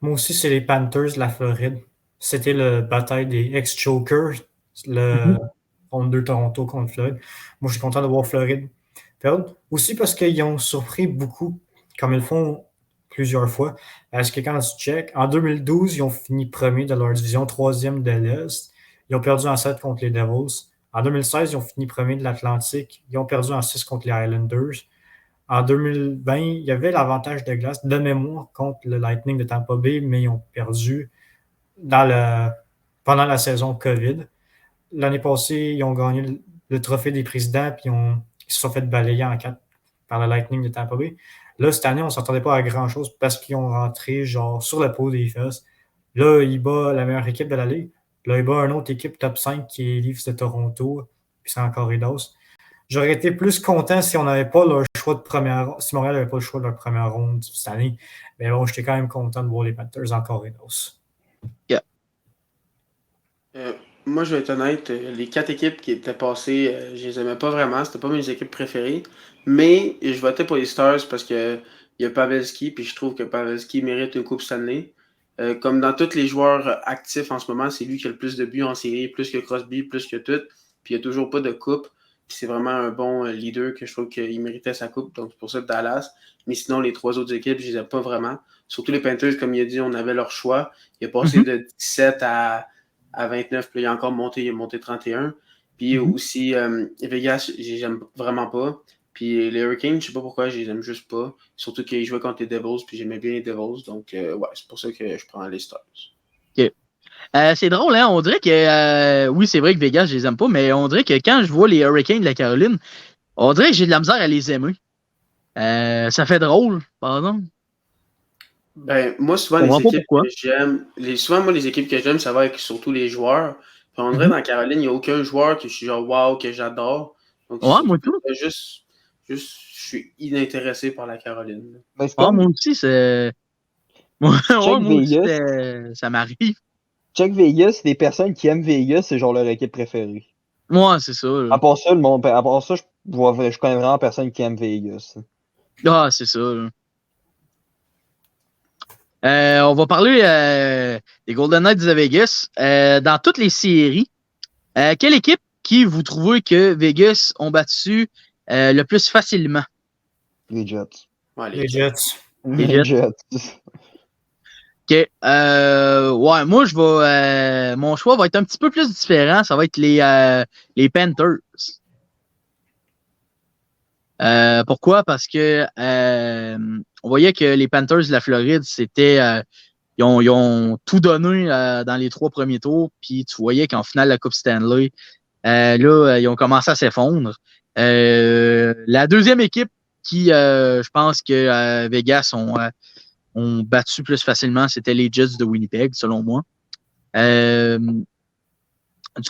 Moi aussi, c'est les Panthers de la Floride. C'était la bataille des ex-chokers, le ronde 2 Toronto contre Floride. Moi, je suis content de voir Floride perdre. Aussi parce qu'ils ont surpris beaucoup, comme ils le font plusieurs fois. Parce que quand tu check, en 2012, ils ont fini premier de leur division, troisième de l'Est. Ils ont perdu en 7 contre les Devils. En 2016, ils ont fini premier de l'Atlantique. Ils ont perdu en 6 contre les Islanders. En 2020, il y avait l'avantage de glace de mémoire contre le Lightning de Tampa Bay, mais ils ont perdu pendant la saison COVID. L'année passée, ils ont gagné le trophée des présidents, puis ils se sont fait balayer en 4 par le Lightning de Tampa Bay. Là, cette année, on ne s'attendait pas à grand-chose parce qu'ils ont rentré genre sur le pot des fesses. Là, il bat la meilleure équipe de la Ligue. Là, il bat une autre équipe top 5 qui est les Leafs de Toronto, puis c'est encore Corridors. J'aurais été plus content si on n'avait pas leur choix de première ronde, si Montréal n'avait pas le choix de leur première ronde cette année. Mais bon, j'étais quand même content de voir les Panthers en Corridors. Moi, je vais être honnête, les 4 équipes qui étaient passées, je les aimais pas vraiment. C'était pas mes équipes préférées. Mais je votais pour les Stars parce que il y a Pavelski, puis je trouve que Pavelski mérite une Coupe Stanley. Comme dans tous les joueurs actifs en ce moment, c'est lui qui a le plus de buts en série, plus que Crosby, plus que tout. Puis il n'y a toujours pas de coupe. Puis c'est vraiment un bon leader que je trouve qu'il méritait sa coupe. Donc c'est pour ça que Dallas. Mais sinon, les 3 autres équipes, je les aime pas vraiment. Surtout les Panthers, comme il a dit, on avait leur choix. Il a passé de 17 à 29, puis là, il a encore monté, il a monté 31. Puis aussi, Vegas, j'aime vraiment pas. Puis les Hurricanes, je sais pas pourquoi, je les aime juste pas. Surtout qu'ils jouaient contre les Devils, puis j'aimais bien les Devils. Donc, ouais, c'est pour ça que je prends les Stars. OK. C'est drôle, hein? On dirait que, oui, c'est vrai que Vegas, je les aime pas, mais on dirait que quand je vois les Hurricanes de la Caroline, on dirait que j'ai de la misère à les aimer. Ça fait drôle, pardon. Ben, moi, souvent, les équipes que j'aime, les équipes que j'aime, ça va avec surtout les joueurs. Puis on dirait dans Caroline, il n'y a aucun joueur que je suis genre wow, que j'adore. Donc, Ouais, moi tout. Juste, je suis inintéressé par la Caroline. Ben, c'est comme moi aussi, c'est. moi aussi, ça m'arrive. Check Vegas, des personnes qui aiment Vegas, c'est genre leur équipe préférée. Ouais, c'est ça. Là. À part ça, je connais vraiment personne qui aime Vegas. Ah, c'est ça. Là. On va parler des Golden Knights de Vegas. Dans toutes les séries, quelle équipe qui vous trouvez que Vegas ont battu le plus facilement? Les Jets. Ouais, Les Jets. Les Jets. OK. Ouais, moi, je vais. Mon choix va être un petit peu plus différent. Ça va être les Panthers. Pourquoi? Parce que on voyait que les Panthers de la Floride, c'était. Ils ont tout donné dans les 3 premiers tours. Puis tu voyais qu'en finale, la Coupe Stanley, là, ils ont commencé à s'effondrer. La deuxième équipe qui, je pense que Vegas ont battu plus facilement, c'était les Jets de Winnipeg, selon moi. Du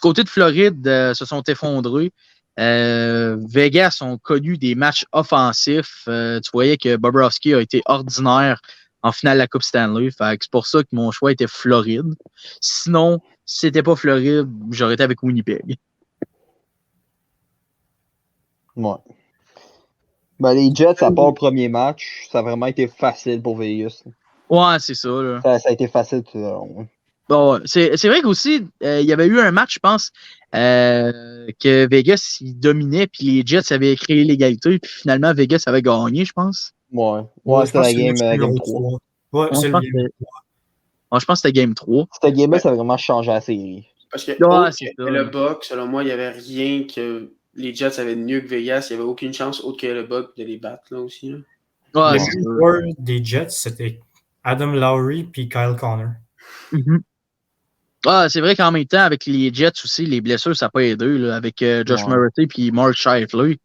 côté de Floride, se sont effondrés. Vegas ont connu des matchs offensifs. Tu voyais que Bobrovsky a été ordinaire en finale de la Coupe Stanley. C'est pour ça que mon choix était Floride. Sinon, si c'était pas Floride, j'aurais été avec Winnipeg. Ouais. Ben, les Jets, à part le premier match, ça a vraiment été facile pour Vegas. Ouais, c'est ça. Là. Ça a été facile tout le long. Bon, c'est vrai qu'aussi, il y avait eu un match, je pense, que Vegas il dominait, puis les Jets avaient créé l'égalité, puis finalement, Vegas avait gagné, je pense. Ouais, c'était la game 3. Ouais, c'est le game 3. Je pense que c'était game 3. Cette game-là, ça a vraiment changé la série. Parce que ça, le bug, selon moi, il n'y avait rien que les Jets avaient de mieux que Vegas. Il n'y avait aucune chance autre que le bug de les battre là aussi. Là. Ouais, le meilleur joueur des Jets, c'était Adam Lowry puis Kyle Connor. Ah, c'est vrai qu'en même temps, avec les Jets aussi, les blessures, ça n'a pas aidé. Là, avec Josh Murray et Mark Scheifele,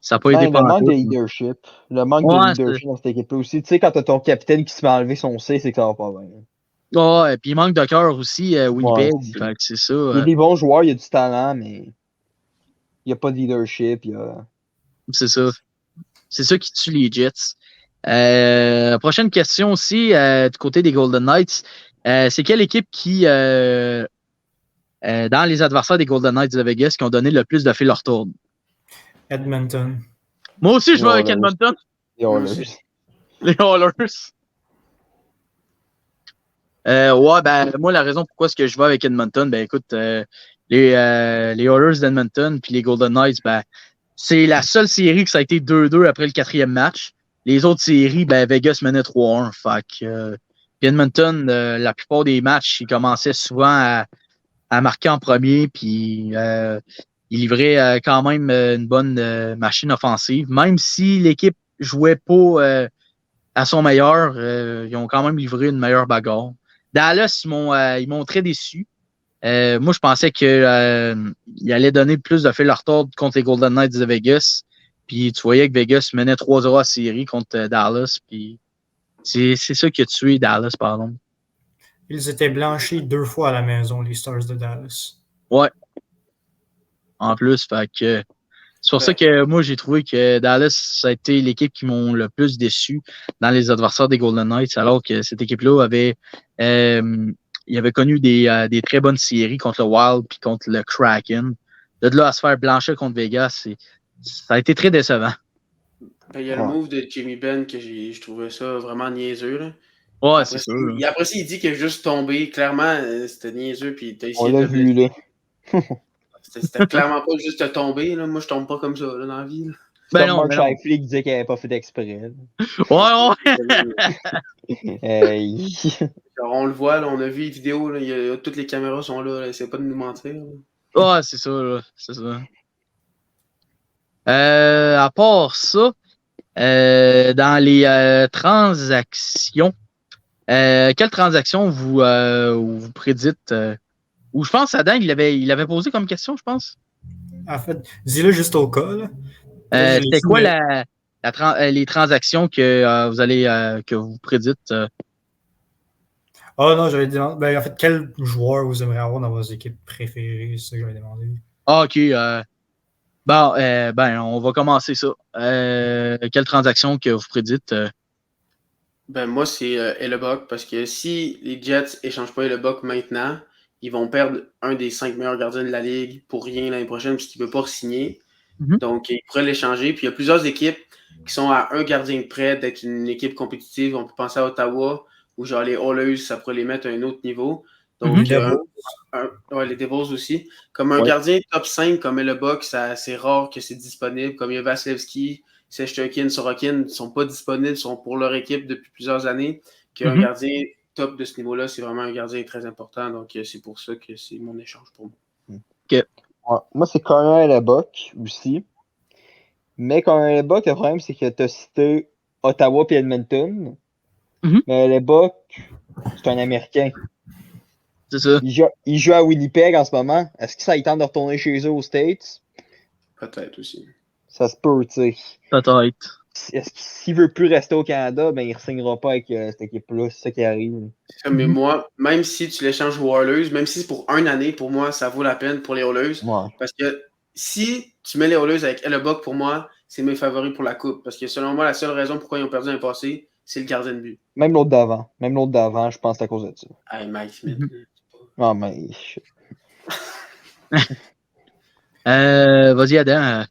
ça n'a pas aidé. Le manque de leadership. Le manque de leadership dans cette équipe-là aussi. Tu sais, quand tu as ton capitaine qui se fait enlever son C, c'est que ça va pas bien. Ouais, et puis il manque de cœur aussi, Winnipeg. Fait que c'est ça. Il y a des bons joueurs, il y a du talent, mais il n'y a pas de leadership. C'est ça. C'est ça qui tue les Jets. Prochaine question aussi, du côté des Golden Knights. C'est quelle équipe qui, dans les adversaires des Golden Knights de Vegas, qui ont donné le plus de fil leur tour? Edmonton. Moi aussi, je vais avec Edmonton. Les Oilers. Les Oilers. Ouais, ben, moi, la raison pourquoi est-ce que je vais avec Edmonton, ben, écoute, les Oilers d'Edmonton puis les Golden Knights, ben, C'est la seule série que ça a été 2-2 après le 4e match. Les autres séries, Vegas menait 3-1. Fait que Edmonton, la plupart des matchs, ils commençaient souvent à marquer en premier, puis ils livraient quand même une bonne machine offensive. Même si l'équipe jouait pas à son meilleur, ils ont quand même livré une meilleure bagarre. Dallas, ils m'ont très déçu. Moi, je pensais qu'ils allaient donner plus de fil à retordre contre les Golden Knights de Vegas. Puis tu voyais que Vegas menait 3-0 à la série contre Dallas. Puis c'est ça qui a tué Dallas, pardon. Ils étaient blanchis 2 fois à la maison, les Stars de Dallas. Ouais. En plus, fait que c'est pour ça que moi, j'ai trouvé que Dallas, ça a été l'équipe qui m'ont le plus déçu dans les adversaires des Golden Knights, alors que cette équipe-là avait connu des très bonnes séries contre le Wild puis contre le Kraken. De là à se faire blanchir contre Vegas, ça a été très décevant. Il y a le move de Jimmy Benn que je trouvais ça vraiment niaiseux. Là. Ouais, après, c'est sûr. Après ça, il dit qu'il a juste tombé. Clairement, c'était niaiseux. Puis t'as essayé on l'a vu, là. C'était clairement pas juste de tomber. Là. Moi, je tombe pas comme ça là, dans la vie. Là. Comme Mark Scheifele qui disait qu'il n'avait pas fait d'exprès. Ouais. On le voit, là, on a vu les vidéos. Là, toutes les caméras sont là. Essaye pas de nous mentir. Là. Ouais, c'est ça. Là, c'est ça. À part ça, dans les transactions, quelle transaction vous prédites? Ou je pense Adam, il avait posé comme question, je pense. En fait, dis-le juste au cas. C'était quoi les transactions que vous prédites? Oh non, j'avais demandé. En fait, quel joueur vous aimeriez avoir dans vos équipes préférées? C'est ça que j'avais demandé. Ah, ok. On va commencer ça. Quelle transaction que vous prédites? Moi, c'est Hellebuck, parce que si les Jets échangent pas Hellebuck maintenant, ils vont perdre un des 5 meilleurs gardiens de la Ligue pour rien l'année prochaine, puisqu'il ne peut pas re-signer. Mm-hmm. Donc, ils pourraient l'échanger. Puis, il y a plusieurs équipes qui sont à un gardien près d'être une équipe compétitive. On peut penser à Ottawa, où genre les Oilers, ça pourrait les mettre à un autre niveau. Donc, les Devils aussi. Comme un gardien top 5 comme Hellebuck, c'est rare que c'est disponible. Comme il y a Vasilevski, Shesterkin, Sorokin, ne sont pas disponibles, sont pour leur équipe depuis plusieurs années. Qu'un gardien top de ce niveau-là, c'est vraiment un gardien très important. Donc, c'est pour ça que c'est mon échange pour moi. Okay. Ouais. Moi, c'est Connor Hellebuck aussi. Mais Connor Hellebuck, le problème, c'est que tu as cité Ottawa et Edmonton. Mais Hellebuck, c'est un Américain. C'est ça. Il joue à Winnipeg en ce moment. Est-ce que ça il tente de retourner chez eux aux States? Peut-être aussi. Ça se peut, tu sais. Peut-être. S'il veut plus rester au Canada, il ne signera pas avec cette équipe-là. C'est ça qui arrive. Mais moi, même si tu l'échanges aux Oilers, même si c'est pour une année, pour moi, ça vaut la peine pour les Oilers. Ouais. Parce que si tu mets les Oilers avec Hellebuck, pour moi, c'est mes favoris pour la Coupe. Parce que selon moi, la seule raison pourquoi ils ont perdu l'année passée, c'est le gardien de but. Même l'autre d'avant, je pense que c'est à cause de ça. Hey, Mike Smith. Non, mais... Vas-y, Adam.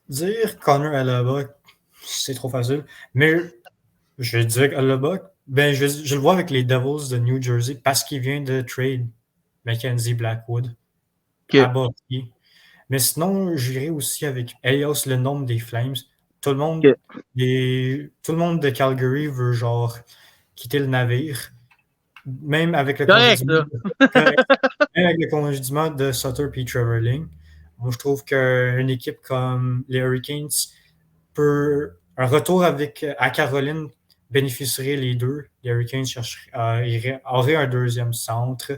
Dire Connor Hellebuck, c'est trop facile. Mais je dirais Hellebuck, je le vois avec les Devils de New Jersey parce qu'il vient de trade Mackenzie Blackwood à Buffy. Mais sinon, j'irais aussi avec Elias Lindholm des Flames. Tout le monde de Calgary veut genre quitter le navire. Même avec le congédiement de Sutter et Trevor Ling. Moi, je trouve qu'une équipe comme les Hurricanes un retour à Caroline bénéficierait les deux. Les Hurricanes auraient un deuxième centre,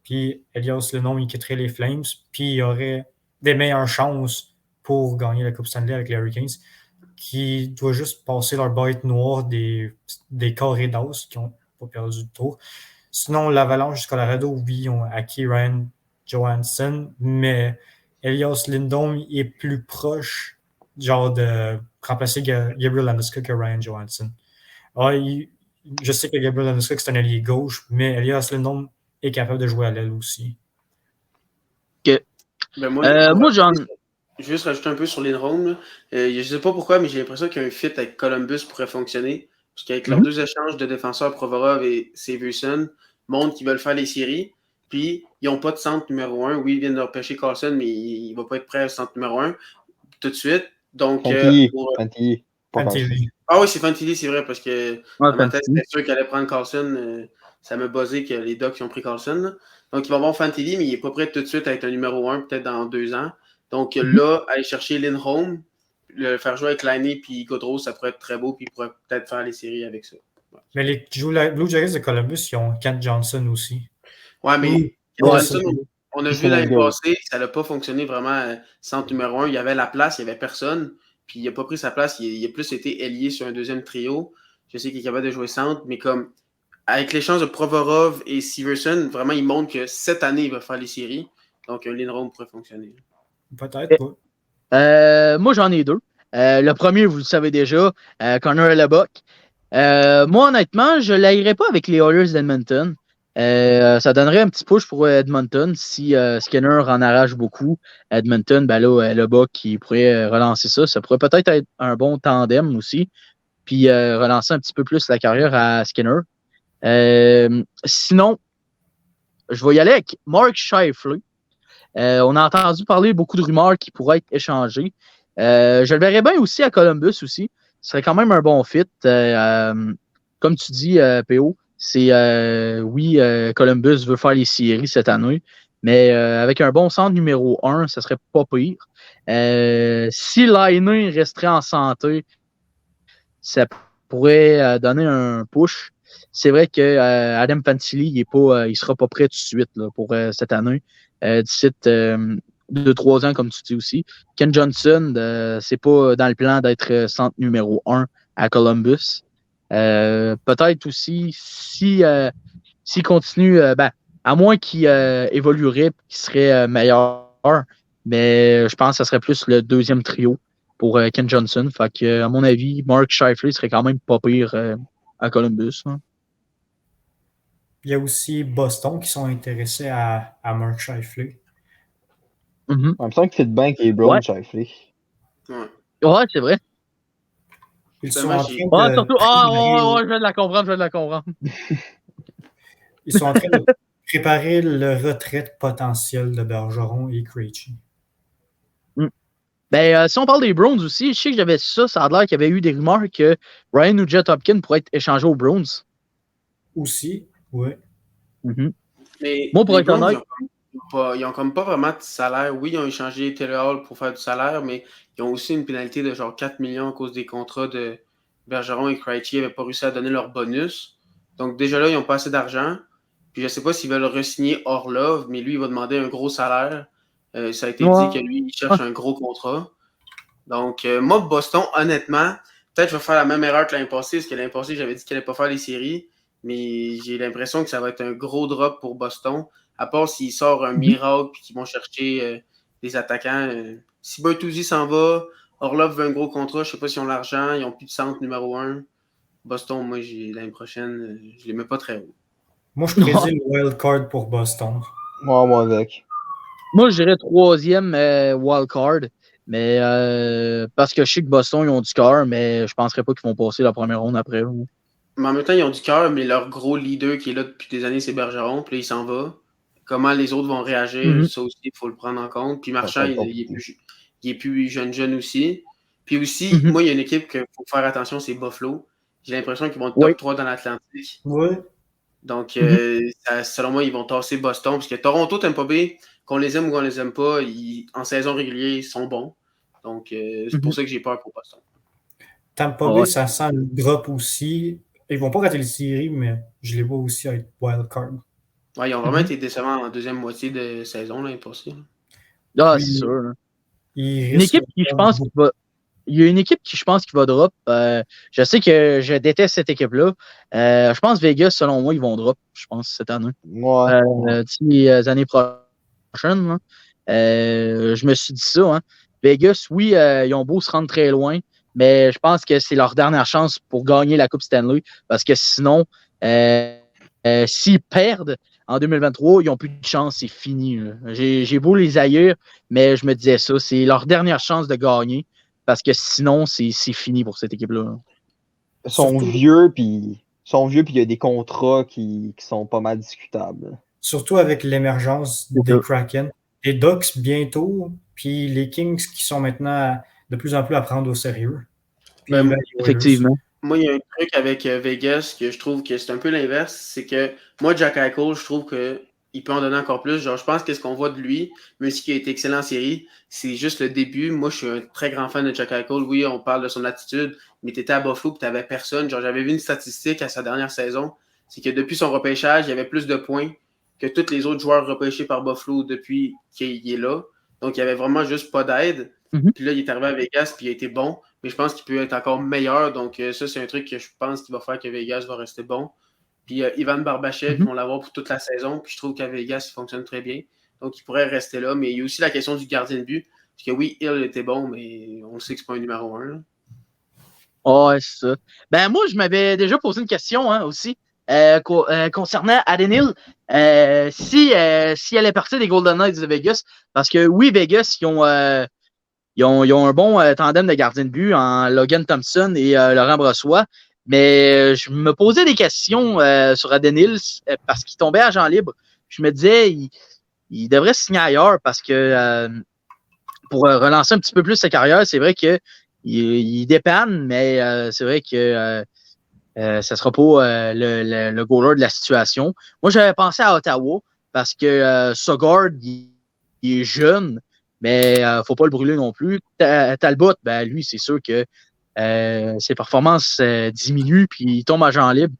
puis Elias Lindholm, il quitterait les Flames, puis il y aurait des meilleures chances pour gagner la Coupe Stanley avec les Hurricanes, qui doivent juste passer leur bête noire des carrés d'os qui n'ont pas perdu de tour. Sinon, l'Avalanche du Colorado, oui, ont acquis Ryan Johansson, mais Elias Lindholm est plus proche genre de remplacer Gabriel Landeskog que Ryan Johansson. Je sais que Gabriel Landeskog, c'est un allié gauche, mais Elias Lindholm est capable de jouer à l'aile aussi. OK. Moi, j'en... Je vais juste rajouter un peu sur Lindholm. Je ne sais pas pourquoi, mais j'ai l'impression qu'un fit avec Columbus pourrait fonctionner. Parce qu'avec leurs deux échanges de défenseurs, Provorov et Severson, montrent qu'ils veulent faire les séries. Puis, ils n'ont pas de centre numéro 1. Oui, ils viennent de repêcher Carlson, mais il ne va pas être prêt au centre numéro 1. tout de suite. Donc, Fantilli. Pas TV. Ah oui, c'est Fantilli, c'est vrai, parce que dans ma tête, Fantilli. c'était sûr qu'il allait prendre Carlson. Ça m'a buzzé que les Ducks ont pris Carlson. Là. Donc, il va avoir Fantilli, mais il n'est pas prêt tout de suite à être un numéro 1, peut-être dans 2 ans. Donc là, aller chercher Lindholm, le faire jouer avec Laine puis Gaudreau, ça pourrait être très beau, puis il pourrait peut-être faire les séries avec ça. Ouais. Mais les Blue Jackets de Columbus, ils ont Kent Johnson aussi. Ouais, mais Oui. Johnson, on a Puis vu l'année Senegal. passée, ça n'a pas fonctionné vraiment centre numéro 1. Il y avait la place, il n'y avait personne. Puis il n'a pas pris sa place. Il a plus été ailier sur un deuxième trio. Je sais qu'il est capable de jouer centre, mais comme avec l'échange de Provorov et Severson, vraiment, il montre que cette année, il va faire les séries. Donc, un Lindholm pourrait fonctionner. Peut-être pas. Moi, j'en ai 2. Le premier, vous le savez déjà, Connor Hellebuck. Moi, honnêtement, je ne l'aillerais pas avec les Oilers d'Edmonton. Ça donnerait un petit push pour Edmonton si Skinner en arrache beaucoup. Edmonton, ben là, Hellebuck qui pourrait relancer ça. Ça pourrait peut-être être un bon tandem aussi. Puis relancer un petit peu plus la carrière à Skinner. Sinon, je vais y aller avec Mark Scheifele. On a entendu parler beaucoup de rumeurs qui pourraient être échangées. Je le verrais bien aussi à Columbus aussi. Ce serait quand même un bon fit. Comme tu dis, PO, c'est oui, Columbus veut faire les séries cette année, mais avec un bon centre numéro 1, ça serait pas pire. Si Laine resterait en santé, ça pourrait donner un push. C'est vrai que Adam Fantilli, il sera pas prêt tout de suite là, pour cette année. D'ici 2-3 ans, comme tu dis aussi. Ken Johnson, c'est pas dans le plan d'être centre numéro 1 à Columbus. Peut-être aussi, s'il continue, à moins qu'il évoluerait, qu'il serait meilleur, mais je pense que ce serait plus le deuxième trio pour Ken Johnson. Fait que, à mon avis, Mark Scheifele serait quand même pas pire à Columbus. Hein. Il y a aussi Boston qui sont intéressés à Mark Scheifele. Mm-hmm. Il me semble qu'il fait bien qu'il est Brown, Ouais. Scheifele. Ouais, c'est vrai. Ils sont en train Ouais, de surtout, je viens de la comprendre. Ils sont en train de préparer le retraite potentiel de Bergeron et Krejci. Ben, si on parle des Browns aussi, je sais que j'avais ça a l'air qu'il y avait eu des rumeurs que Ryan Nugent-Hopkins pourrait être échangé aux Browns. Aussi, oui. Mm-hmm. Mais moi, pour les être Browns, honnête, ils ont comme pas vraiment de salaire. Oui, ils ont échangé Taylor Hall pour faire du salaire, mais ils ont aussi une pénalité de genre 4 millions à cause des contrats de Bergeron et Krejci n'avaient pas réussi à donner leur bonus. Donc déjà là, ils n'ont pas assez d'argent. Puis je ne sais pas s'ils veulent re-signer Orlov, mais lui, il va demander un gros salaire. Ça a été dit que lui, il cherche un gros contrat. Donc, moi, Boston, honnêtement, peut-être que je vais faire la même erreur que l'année passée, parce que l'année passée, j'avais dit qu'il n'allait pas faire les séries, mais j'ai l'impression que ça va être un gros drop pour Boston, à part s'il sort un miracle et qu'ils vont chercher des attaquants. Si Bertuzzi s'en va, Orlov veut un gros contrat, je ne sais pas s'ils ont l'argent, ils n'ont plus de centre numéro 1. Boston, moi, l'année prochaine, je ne les mets pas très haut. Moi, je prédis le wild card pour Boston. Moi avec. Moi, je dirais 3e wild card. Mais parce que je sais que Boston, ils ont du cœur, mais je ne penserais pas qu'ils vont passer la première ronde après. Mais en même temps, ils ont du cœur, mais leur gros leader qui est là depuis des années, c'est Bergeron. Puis là, il s'en va. Comment les autres vont réagir, ça aussi, il faut le prendre en compte. Puis Marchand, il est plus jeune aussi. Puis aussi, moi, il y a une équipe qu'il faut faire attention, c'est Buffalo. J'ai l'impression qu'ils vont être top 3 dans l'Atlantique. Oui. Donc, selon moi, ils vont tasser Boston. Parce que Toronto, Tampa Bay, qu'on les aime ou qu'on les aime pas, en saison régulière, ils sont bons. Donc, c'est pour ça que j'ai peur pour Boston. Tampa Bay, ça sent le drop aussi. Ils vont pas rater les séries, mais je les vois aussi être wild card. Ouais, ils ont vraiment été décevants en deuxième moitié de saison, l'année passée. Ah, c'est sûr. Hein. Une équipe qui, je pense, qui va. Il y a une équipe qui, je pense, qui va drop. Je sais que je déteste cette équipe-là. Je pense Vegas, selon moi, ils vont drop, je pense, cette année. D'ici les années prochaines. Je me suis dit ça. Hein. Vegas, oui, ils ont beau se rendre très loin, mais je pense que c'est leur dernière chance pour gagner la Coupe Stanley. Parce que sinon, s'ils perdent en 2023, ils n'ont plus de chance, c'est fini. J'ai beau les haïr, mais je me disais ça, c'est leur dernière chance de gagner. Parce que sinon, c'est fini pour cette équipe-là. Ils sont vieux, puis il y a des contrats qui sont pas mal discutables. Surtout avec l'émergence des Kraken. Les Ducks bientôt, Puis les Kings qui sont maintenant de plus en plus à prendre au sérieux. Puis Ben, les Oilers. Effectivement. Moi, il y a un truc avec Vegas que je trouve que c'est un peu l'inverse. C'est que moi, Jack Eichel, je trouve qu'il peut en donner encore plus. Genre, je pense que ce qu'on voit de lui, même s'il a été excellent en série, c'est juste le début. Moi, je suis un très grand fan de Jack Eichel. Oui, on parle de son attitude, mais tu étais à Buffalo et tu n'avais personne. Genre, j'avais vu une statistique à sa dernière saison. C'est que depuis son repêchage, il y avait plus de points que tous les autres joueurs repêchés par Buffalo depuis qu'il est là. Donc, il n'y avait vraiment juste pas d'aide. Mhm. Puis là, il est arrivé à Vegas puis il a été bon. Mais je pense qu'il peut être encore meilleur. Donc, ça, c'est un truc que je pense qu'il va faire que Vegas va rester bon. Puis, Ivan Barbashev, ils vont l'avoir pour toute la saison. Puis, je trouve qu'à Vegas, il fonctionne très bien. Donc, il pourrait rester là. Mais il y a aussi la question du gardien de but. Parce que oui, Hill était bon, mais on sait que c'est pas un numéro 1. Là. Ouais, c'est ça. Ben, moi, je m'avais déjà posé une question aussi concernant Adin Hill. S'il allait partir des Golden Knights de Vegas, parce que oui, Vegas, ils ont un bon tandem de gardiens de but en Logan Thompson et Laurent Brossoit. Mais je me posais des questions sur Adin Hill parce qu'il tombait agent libre. Je me disais, il devrait signer ailleurs parce que pour relancer un petit peu plus sa carrière, c'est vrai que il dépanne, mais c'est vrai que ça sera pas le goaler de la situation. Moi, j'avais pensé à Ottawa parce que Sogard, il est jeune, mais faut pas le brûler non plus. Talbot, ben lui, c'est sûr que ses performances diminuent, puis il tombe à Jean libre.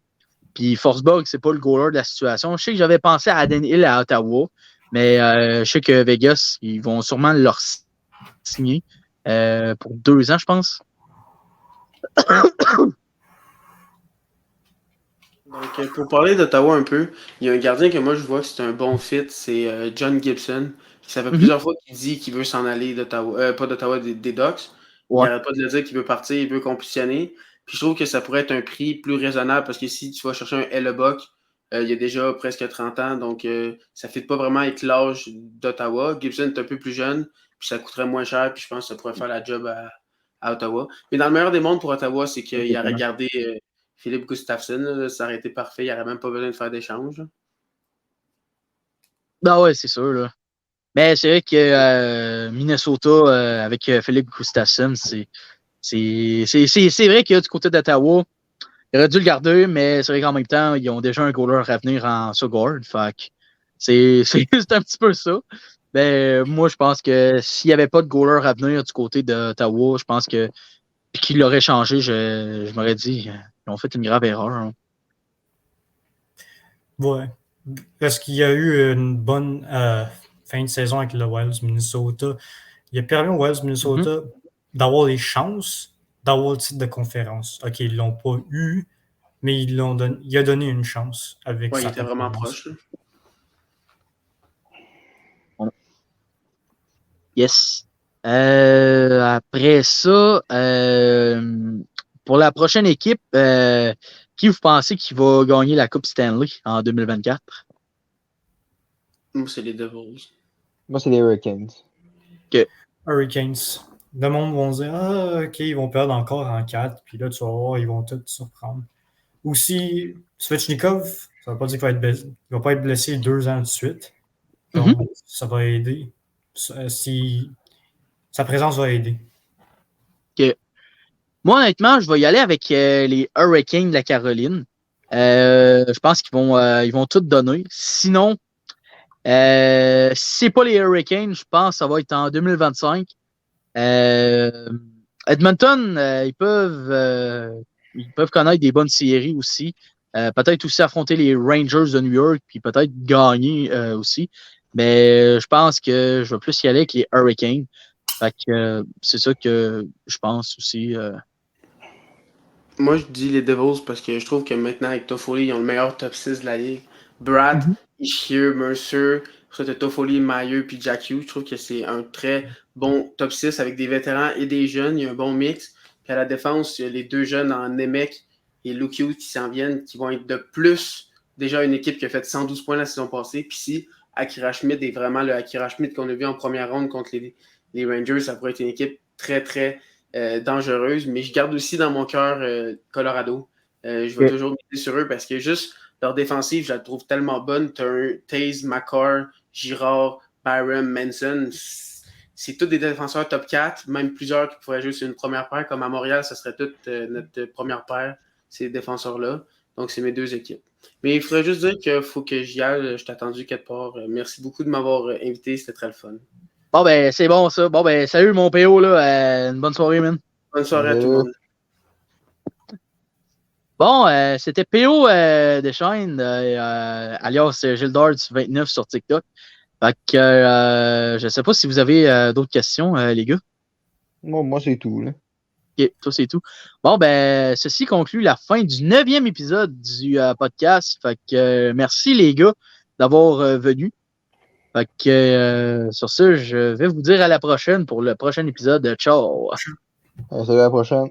Puis Forsberg, c'est pas le goaler de la situation. Je sais que j'avais pensé à Adin Hill à Ottawa, mais je sais que Vegas, ils vont sûrement leur signé pour 2 ans, je pense. Donc, pour parler d'Ottawa un peu, il y a un gardien que moi je vois que c'est un bon fit, c'est John Gibson. Ça fait plusieurs fois qu'il dit qu'il veut s'en aller d'Ottawa, pas d'Ottawa, des Ducks. Il Ouais. n'arrête pas de le dire qu'il veut partir, il veut compétitionner. Puis je trouve que ça pourrait être un prix plus raisonnable parce que si tu vas chercher un Hellebuck, il y a déjà presque 30 ans, donc ça ne fit pas vraiment avec l'âge d'Ottawa. Gibson est un peu plus jeune, puis ça coûterait moins cher, puis je pense que ça pourrait faire la job à Ottawa. Mais dans le meilleur des mondes pour Ottawa, c'est qu'il aurait gardé Philippe Gustafsson, là, ça aurait été parfait. Il n'y aurait même pas besoin de faire d'échange. Ah ouais, c'est sûr. Là. Mais c'est vrai que Minnesota, avec Philippe Gustafsson, c'est vrai que du côté d'Ottawa, il aurait dû le garder, mais c'est vrai qu'en même temps, ils ont déjà un goaler à venir en Sogard. Fait que c'est un petit peu ça. Ben, moi, je pense que s'il n'y avait pas de goaler à venir du côté d'Ottawa, je pense que puis qu'il l'aurait changé, je m'aurais dit, ils ont fait une grave erreur. Hein. Ouais. Parce qu'il y a eu une bonne fin de saison avec le Wild Minnesota. Il a permis au Wild Minnesota d'avoir les chances d'avoir le titre de conférence. OK, ils ne l'ont pas eu, mais il a donné une chance avec Ouais, il sa était vraiment performance. proche. Là. Yes. Après ça, pour la prochaine équipe, qui vous pensez qui va gagner la Coupe Stanley en 2024? Moi, c'est les Devils. Moi, c'est les Hurricanes. Hurricanes. Le monde va se dire ah, OK, ils vont perdre encore en 4, puis là, tu vas voir, ils vont tout surprendre. Aussi, Svechnikov, ça ne veut pas dire qu'il va pas être blessé 2 ans de suite. Donc, ça va aider. Sa présence va aider. Okay. Moi, honnêtement, je vais y aller avec les Hurricanes de la Caroline. Je pense ils vont tout donner. Sinon, si c'est pas les Hurricanes, je pense que ça va être en 2025. Edmonton, ils peuvent connaître des bonnes séries aussi. Peut-être aussi affronter les Rangers de New York, puis peut-être gagner aussi. Mais je pense que je vais plus y aller avec les Hurricanes. Fait que c'est ça que je pense aussi. Moi, je dis les Devils parce que je trouve que maintenant, avec Toffoli, ils ont le meilleur top 6 de la ligue. Brad, Ishier, Mercer, ça, t'as Toffoli, Mailleux, puis Jack Hughes. Je trouve que c'est un très bon top 6 avec des vétérans et des jeunes. Il y a un bon mix. Puis à la défense, il y a les deux jeunes en Nemec et Luke Hughes qui s'en viennent, qui vont être de plus. Déjà, une équipe qui a fait 112 points la saison passée. Puis si Akira Schmidt est vraiment le Akira Schmidt qu'on a vu en première ronde contre les Rangers, ça pourrait être une équipe très, très dangereuse. Mais je garde aussi dans mon cœur Colorado. Je vais toujours miser sur eux parce que juste leur défensive, je la trouve tellement bonne. Tu as un Taze, McCarr, Girard, Byron, Manson. c'est tous des défenseurs top 4, même plusieurs qui pourraient jouer sur une première paire, comme à Montréal, ça serait toute notre première paire, ces défenseurs-là. Donc, c'est mes deux équipes. Mais il faudrait juste dire qu'il faut que j'y aille. Je t'ai attendu quelque part. Merci beaucoup de m'avoir invité. C'était très le fun. Bon, ben, c'est bon, ça. Bon, ben, salut, mon PO, là. Une bonne soirée, man. Bonne soirée à tout le monde. Bon, c'était PO Deschaines, alias Gildard29 sur TikTok. Fait que, je sais pas si vous avez d'autres questions, les gars. Moi c'est tout, là. Ok, ça c'est tout. Bon, ben, ceci conclut la fin du 9e épisode du podcast. Fait que, merci les gars d'avoir venu. Fait que, sur ce, je vais vous dire à la prochaine pour le prochain épisode. Ciao! Salut, à la prochaine.